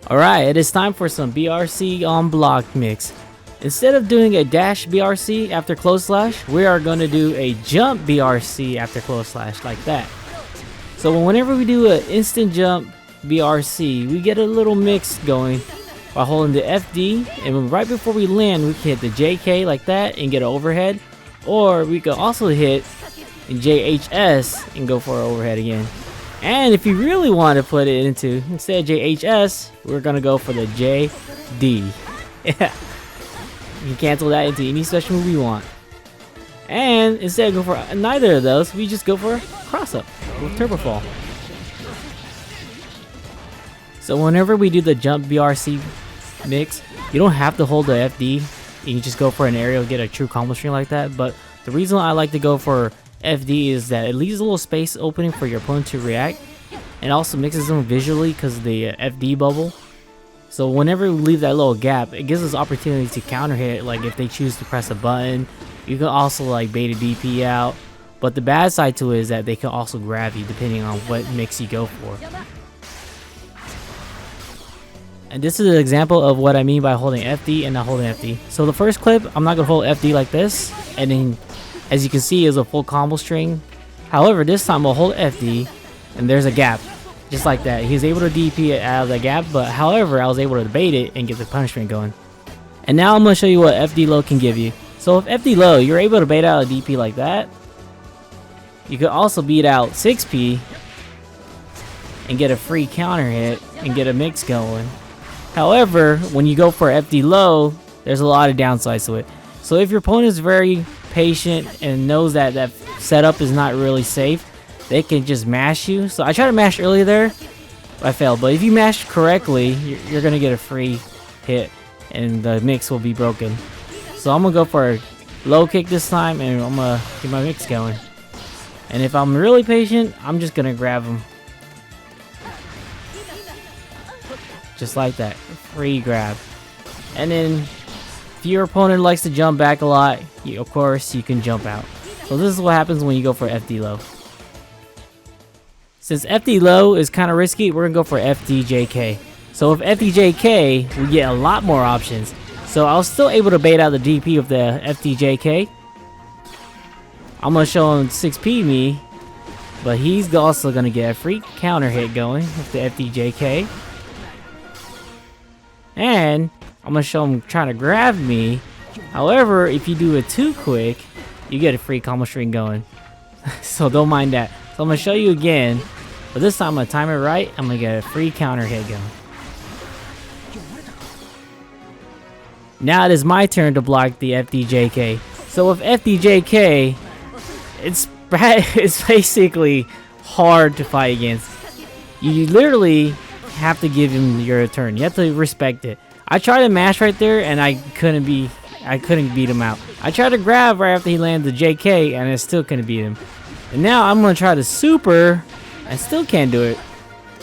Alright, it is time for some BRC on block mix. Instead of doing a dash BRC after close slash, we are going to do a jump BRC after close slash like that. So whenever we do an instant jump BRC, we get a little mix going by holding the FD, and right before we land we can hit the JK like that and get an overhead, or we can also hit JHS and go for an overhead again. And if you really want to put it into, instead of JHS, we're gonna go for the JD. Yeah, you can cancel that into any special move you want. And instead of go for neither of those, we just go for a cross up with turbo fall. So whenever we do the jump BRC mix, you don't have to hold the FD. You can just go for an aerial, get a true combo string like that. But the reason I like to go for FD is that it leaves a little space opening for your opponent to react, and also mixes them visually because of the FD bubble. So whenever we leave that little gap, it gives us opportunity to counter hit. Like if they choose to press a button, you can also like bait a DP out. But the bad side to it is that they can also grab you depending on what mix you go for. And this is an example of what I mean by holding FD and not holding FD. So the first clip, I'm not going to hold FD like this. And then, as you can see, is a full combo string. However, this time I'll hold FD, and there's a gap. Just like that. He was able to DP it out of the gap, but however, I was able to bait it and get the punishment going. And now I'm going to show you what FD low can give you. So if FD low, you're able to bait out a DP like that. You could also beat out 6P and get a free counter hit and get a mix going. However, when you go for FD low, there's a lot of downsides to it. So if your opponent is very patient and knows that that setup is not really safe, they can just mash you. So I tried to mash earlier there, but I failed. But if you mash correctly, you're going to get a free hit and the mix will be broken. So I'm going to go for a low kick this time and I'm going to get my mix going. And if I'm really patient, I'm just going to grab him. Just like that, free grab. And then if your opponent likes to jump back a lot, of course you can jump out. So this is what happens when you go for FD low. Since FD low is kind of risky, we're gonna go for FDJK. So with FDJK, we get a lot more options. So I was still able to bait out the DP with the FDJK. I'm gonna show him 6P me, but he's also gonna get a free counter hit going with the FDJK. And I'm gonna show him trying to grab me. However, if you do it too quick, you get a free combo string going. So don't mind that. So I'm gonna show you again, but this time I'm gonna time it right. I'm gonna get a free counter hit going. Now it is my turn to block the FDJK. So with FDJK, it's basically hard to fight against. You literally have to give him your turn. You have to respect it. I tried to mash right there and I couldn't beat him out. I tried to grab right after he landed the JK and I still couldn't beat him. And now I'm gonna try to super. I still can't do it.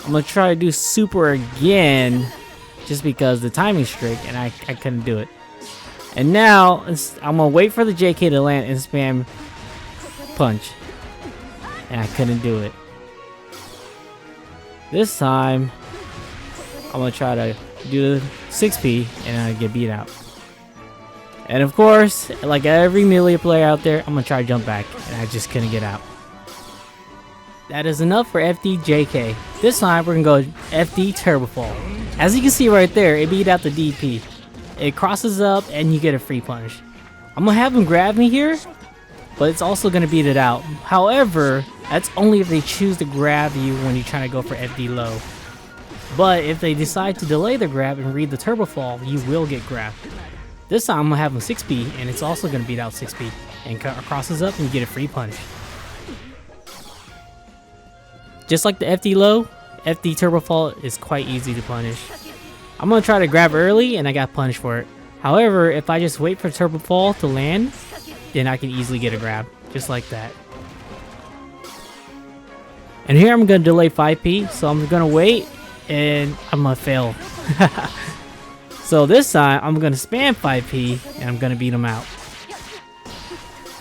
I'm gonna try to do super again just because the timing's strict and I couldn't do it. And now I'm gonna wait for the JK to land and spam punch. And I couldn't do it. This time I'm gonna try to do 6P and I get beat out. And of course, like every melee player out there, I'm gonna try to jump back, and I just couldn't get out. That is enough for FD-JK. This time we're gonna go FD Turbo Fall. As you can see right there, it beat out the DP. It crosses up and you get a free punish. I'm gonna have him grab me here, but it's also gonna beat it out. However, that's only if they choose to grab you when you're trying to go for FD low. But if they decide to delay the grab and read the Turbo Fall, you will get grabbed. This time I'm gonna have him 6B, and it's also gonna beat out 6B. And crosses up and you get a free punish. Just like the FD low, FD Turbo Fall is quite easy to punish. I'm gonna try to grab early and I got punished for it. However, if I just wait for Turbo Fall to land, then I can easily get a grab. Just like that. And here I'm gonna delay 5P, so I'm gonna wait and I'm gonna fail. So this time I'm gonna spam 5P and I'm gonna beat him out.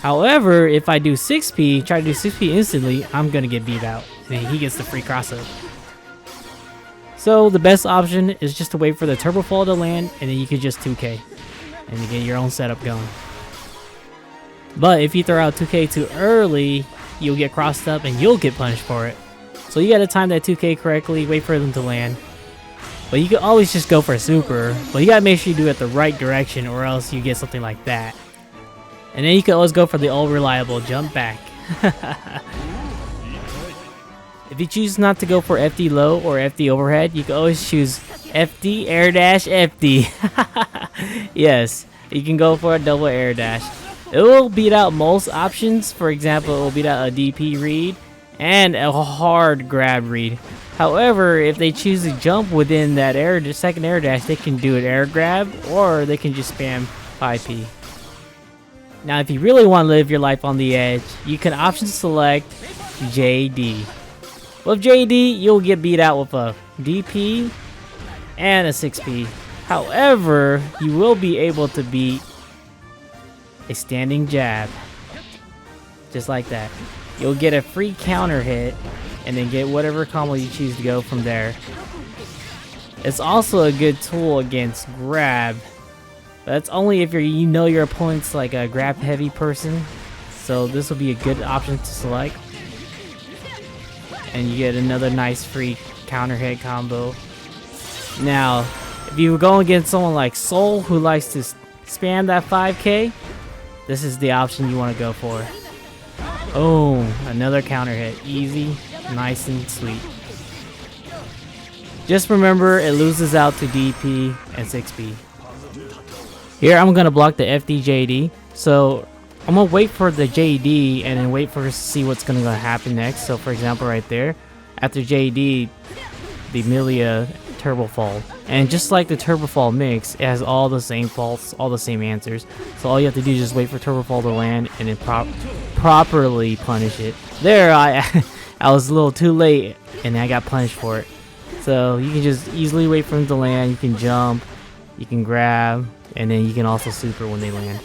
However, if I do 6P, try to do 6P instantly, I'm gonna get beat out. And he gets the free crossover. So the best option is just to wait for the Turbo Fall to land, and then you can just 2K. And you get your own setup going. But if you throw out 2K too early, you'll get crossed up and you'll get punished for it. So you gotta time that 2K correctly, wait for them to land. But you can always just go for a super, but you gotta make sure you do it the right direction or else you get something like that. And then you can always go for the old reliable jump back. If you choose not to go for FD low or FD overhead, you can always choose FD air dash FD. Yes, you can go for a double air dash. It will beat out most options. For example, it will beat out a DP read and a hard grab read. However, if they choose to jump within that second air dash, they can do an air grab or they can just spam 5P. Now, if you really want to live your life on the edge, you can option select JD. With JD, you'll get beat out with a DP and a 6P. However, you will be able to beat a standing jab. Just like that. You'll get a free counter hit and then get whatever combo you choose to go from there. It's also a good tool against grab. But that's only if you know your opponent's like a grab heavy person. So this will be a good option to select. And you get another nice free counter hit combo. Now, if you go against someone like Soul who likes to spam that 5K, this is the option you want to go for. Oh, another counter hit. Easy, nice and sweet. Just remember it loses out to DP and 6P. Here I'm going to block the FD-JD. So I'm going to wait for the JD and then wait for us to see what's going to happen next. So for example right there, after JD, the Milia Turbo Fall. And just like the Turbo Fall mix, it has all the same faults, all the same answers. So all you have to do is just wait for Turbo Fall to land and then properly punish it. There, I was a little too late and I got punished for it. So you can just easily wait for them to land, you can jump, you can grab, and then you can also super when they land.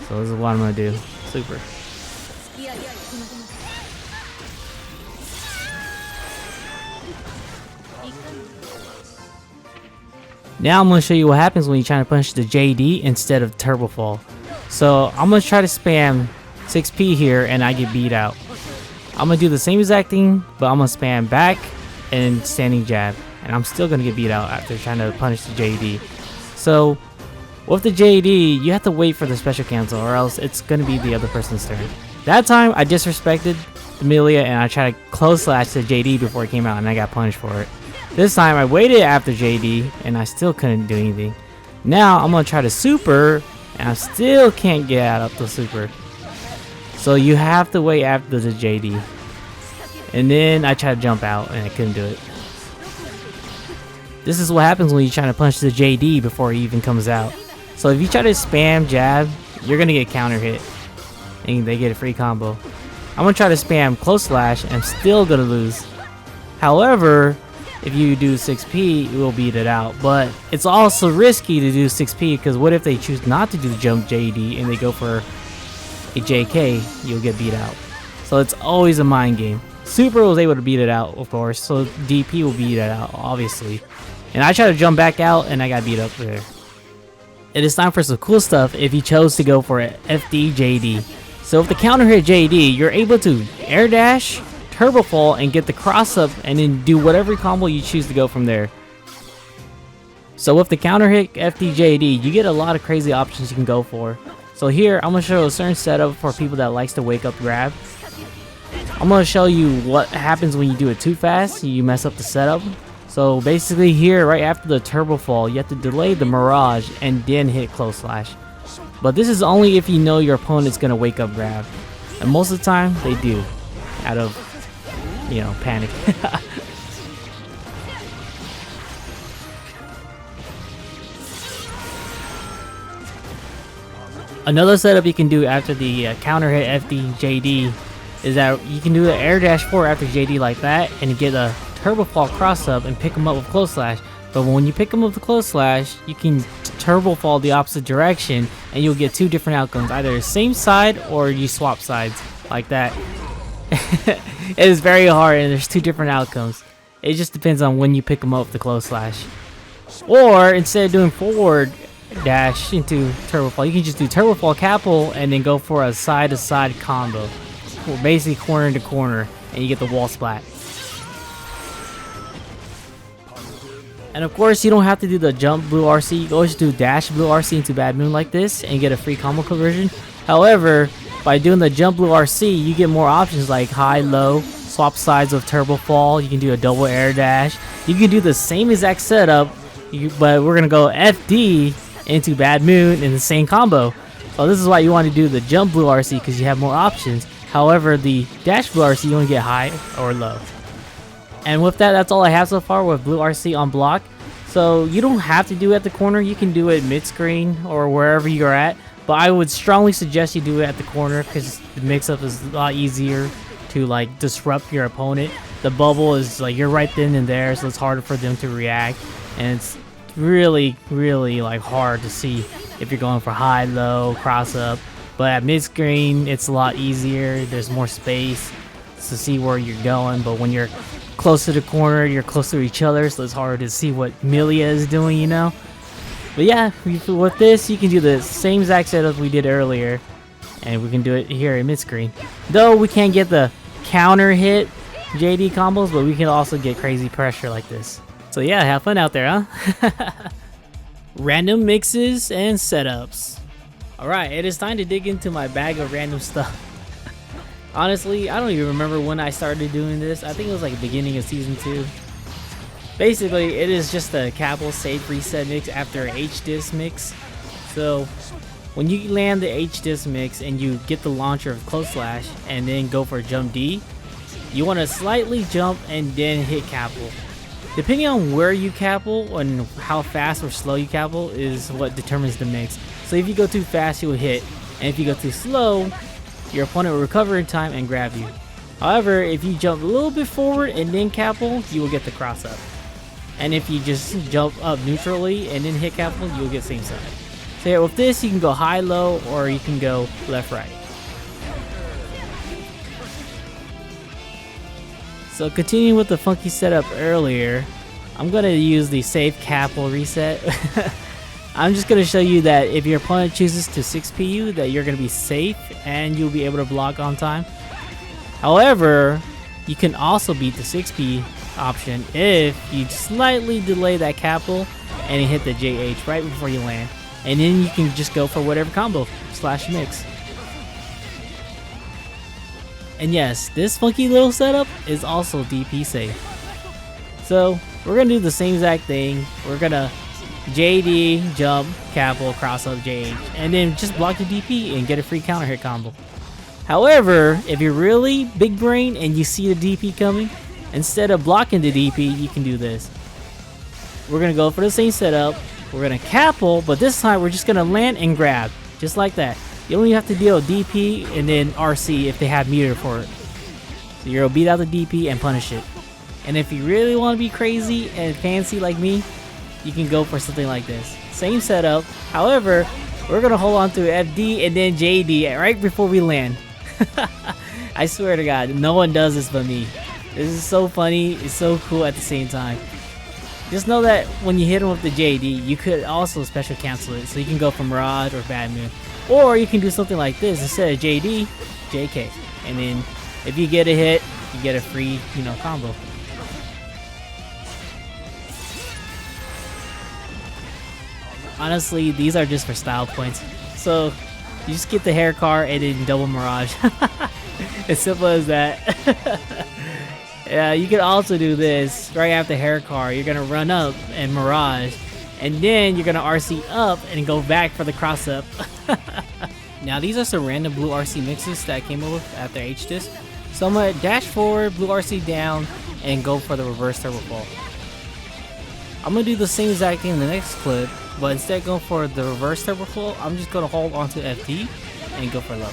So this is what I'm going to do. Super. Now I'm going to show you what happens when you're trying to punish the JD instead of Turbo Fall. So I'm going to try to spam 6P here and I get beat out. I'm going to do the same exact thing, but I'm going to spam back and standing jab. And I'm still going to get beat out after trying to punish the JD. So with the JD, you have to wait for the special cancel or else it's going to be the other person's turn. That time I disrespected Amelia and I tried to close slash the JD before it came out and I got punished for it. This time I waited after JD and I still couldn't do anything. Now I'm going to try to super and I still can't get out of the super. So you have to wait after the JD. And then I tried to jump out and I couldn't do it. This is what happens when you're trying to punch the JD before he even comes out. So if you try to spam jab, you're going to get counter hit. And they get a free combo. I'm going to try to spam close slash and I'm still going to lose. However, if you do 6P, it will beat it out. But it's also risky to do 6P because what if they choose not to do the jump JD and they go for a JK, you'll get beat out. So it's always a mind game. Super was able to beat it out, of course, so DP will beat it out, obviously. And I tried to jump back out and I got beat up there. it is time for some cool stuff if you chose to go for it FD JD. So with the counter hit JD, you're able to air dash, turbo fall, and get the cross up, and then do whatever combo you choose to go from there. So with the counter hit FD-JD, you get a lot of crazy options you can go for. So here, I'm going to show a certain setup for people that likes to wake up grab. I'm going to show you what happens when you do it too fast, you mess up the setup. So basically here, right after the turbo fall, you have to delay the mirage and then hit close slash. But this is only if you know your opponent's going to wake up grab. And most of the time, they do. Out of, you know, panic. Another setup you can do after the counter hit FD JD is that you can do the air dash 4 after JD like that and get a turbo fall cross up and pick them up with close slash. But when you pick them up with close slash, you can turbo fall the opposite direction and you'll get two different outcomes, either the same side or you swap sides like that. It is very hard and there's two different outcomes. It just depends on when you pick them up with the close slash. Or instead of doing forward dash into turbo fall, you can just do turbo fall capel and then go for a side to side combo, basically corner to corner, and you get the wall splat. And of course, you don't have to do the jump blue RC. You can always do dash blue RC into BadMoon like this and get a free combo conversion. However, by doing the jump blue RC, you get more options like high, low, swap sides of turbo fall. You can do a double air dash. You can do the same exact setup, but we're gonna go FD into BadMoon in the same combo. So this is why you want to do the jump blue RC, because you have more options. However, the dash blue RC, you only get high or low. And with that, that's all I have so far with blue RC on block. So you don't have to do it at the corner. You can do it mid screen or wherever you're at. But I would strongly suggest you do it at the corner, because the mix up is a lot easier to like disrupt your opponent. The bubble is like you're right then and there, so it's harder for them to react. And it's really like hard to see if you're going for high, low, cross up. But at mid screen, it's a lot easier. There's more space to see where you're going. But when you're close to the corner, you're close to each other, so it's hard to see what Milia is doing, you know. But yeah, with this, you can do the same exact setup we did earlier, and we can do it here in mid screen. Though we can't get the counter hit JD combos, but we can also get crazy pressure like this. So yeah, have fun out there, huh? Random mixes and setups. Alright, it is time to dig into my bag of random stuff. Honestly, I don't even remember when I started doing this. I think it was like the beginning of season 2. Basically, it is just a capel save reset mix after an H Disc mix. So when you land the H Disc mix and you get the launcher of close slash and then go for jump D, you want to slightly jump and then hit capel. Depending on where you capel and how fast or slow you capel is what determines the mix. So if you go too fast, you will hit, and if you go too slow, your opponent will recover in time and grab you. However, if you jump a little bit forward and then capel, you will get the cross up. And if you just jump up neutrally and then hit capel, you will get same side. So yeah, with this, you can go high, low, or you can go left, right. So continuing with the funky setup earlier, I'm going to use the save capel reset. I'm just going to show you that if your opponent chooses to 6P you, that you're going to be safe and you'll be able to block on time. However, you can also beat the 6P option if you slightly delay that capel and you hit the JH right before you land. And then you can just go for whatever combo / mix. And yes, this funky little setup is also DP safe. So we're gonna do the same exact thing. We're gonna JD, jump, capel, cross up, JH, and then just block the DP and get a free counter hit combo. However, if you're really big brain and you see the DP coming, instead of blocking the DP, you can do this. We're gonna go for the same setup. We're gonna capel, but this time we're just gonna land and grab, just like that. You only have to deal with DP and then RC if they have meter for it. So you'll beat out the DP and punish it. And if you really want to be crazy and fancy like me, you can go for something like this. Same setup. However, we're going to hold on to FD and then JD right before we land. I swear to God, no one does this but me. This is so funny. It's so cool at the same time. Just know that when you hit him with the JD, you could also special cancel it, so you can go from Rod or BadMoon. Or you can do something like this, instead of JD, JK. And then if you get a hit, you get a free, combo. Honestly, these are just for style points. So you just get the HairCar and then double Mirage. As simple as that. Yeah, you can also do this right after HairCar. You're gonna run up and Mirage, and then you're gonna RC up and go back for the cross up. Now these are some random blue RC mixes that I came up with after H Disc. So I'm gonna dash forward, blue RC down, and go for the reverse turbo fall. I'm gonna do the same exact thing in the next clip, but instead of going for the reverse turbo fall, I'm just gonna hold onto FD and go for low.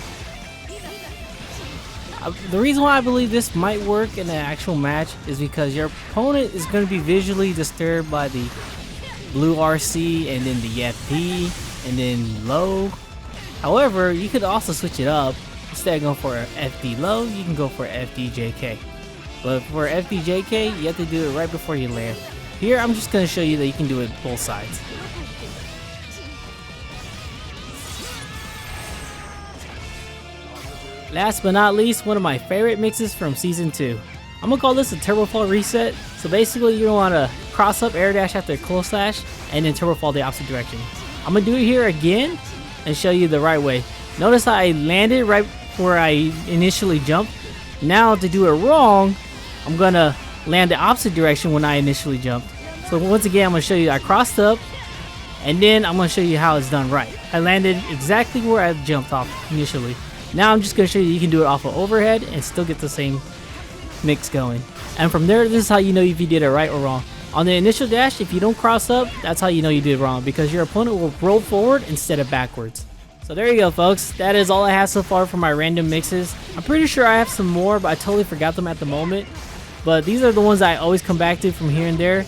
The reason why I believe this might work in an actual match is because your opponent is going to be visually disturbed by the blue RC and then the FD and then low. However, you could also switch it up. Instead of going for FD low, you can go for FD JK. But for FD JK, you have to do it right before you land. Here, I'm just going to show you that you can do it both sides. Last but not least, one of my favorite mixes from Season 2. I'm going to call this a Turbo Fall reset. So basically, you're going to want to cross up air dash after close slash and then Turbo Fall the opposite direction. I'm going to do it here again and show you the right way. Notice how I landed right where I initially jumped. Now to do it wrong, I'm going to land the opposite direction when I initially jumped. So once again, I'm going to show you I crossed up and then I'm going to show you how it's done right. I landed exactly where I jumped off initially. Now I'm just going to show you can do it off of overhead and still get the same mix going. And from there, this is how you know if you did it right or wrong. On the initial dash, if you don't cross up, that's how you know you did it wrong, because your opponent will roll forward instead of backwards. So there you go, folks. That is all I have so far for my random mixes. I'm pretty sure I have some more, but I totally forgot them at the moment. But these are the ones I always come back to from here and there.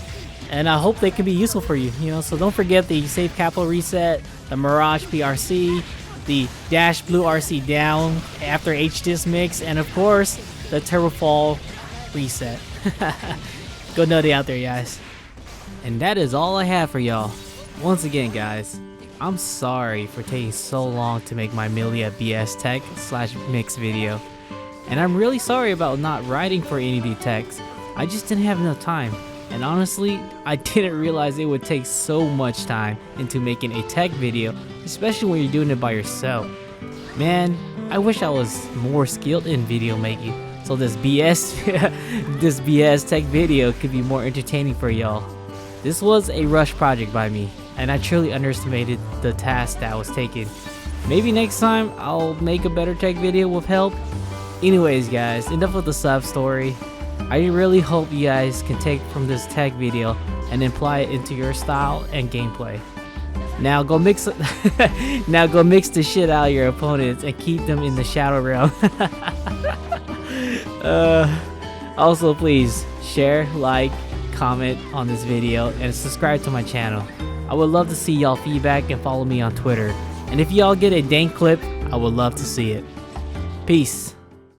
And I hope they can be useful for you. So don't forget the Save Capital Reset, the Mirage PRC, the Dash Blue RC down after H Disc mix, and of course the Turbo Fall reset. Go nutty out there, guys. And that is all I have for y'all. Once again, guys, I'm sorry for taking so long to make my Milia BS tech / mix video, and I'm really sorry about not writing for any of the techs. I just didn't have enough time. And honestly, I didn't realize it would take so much time into making a tech video, especially when you're doing it by yourself. Man, I wish I was more skilled in video making, so this BS tech video could be more entertaining for y'all. This was a rush project by me, and I truly underestimated the task that was taken. Maybe next time I'll make a better tech video with help. Anyways, guys, enough with the sub story. I really hope you guys can take from this tech video and apply it into your style and gameplay. Now go mix the shit out of your opponents and keep them in the shadow realm. Also, please share, like, comment on this video, and subscribe to my channel. I would love to see y'all feedback and follow me on Twitter. And if y'all get a dank clip, I would love to see it. Peace.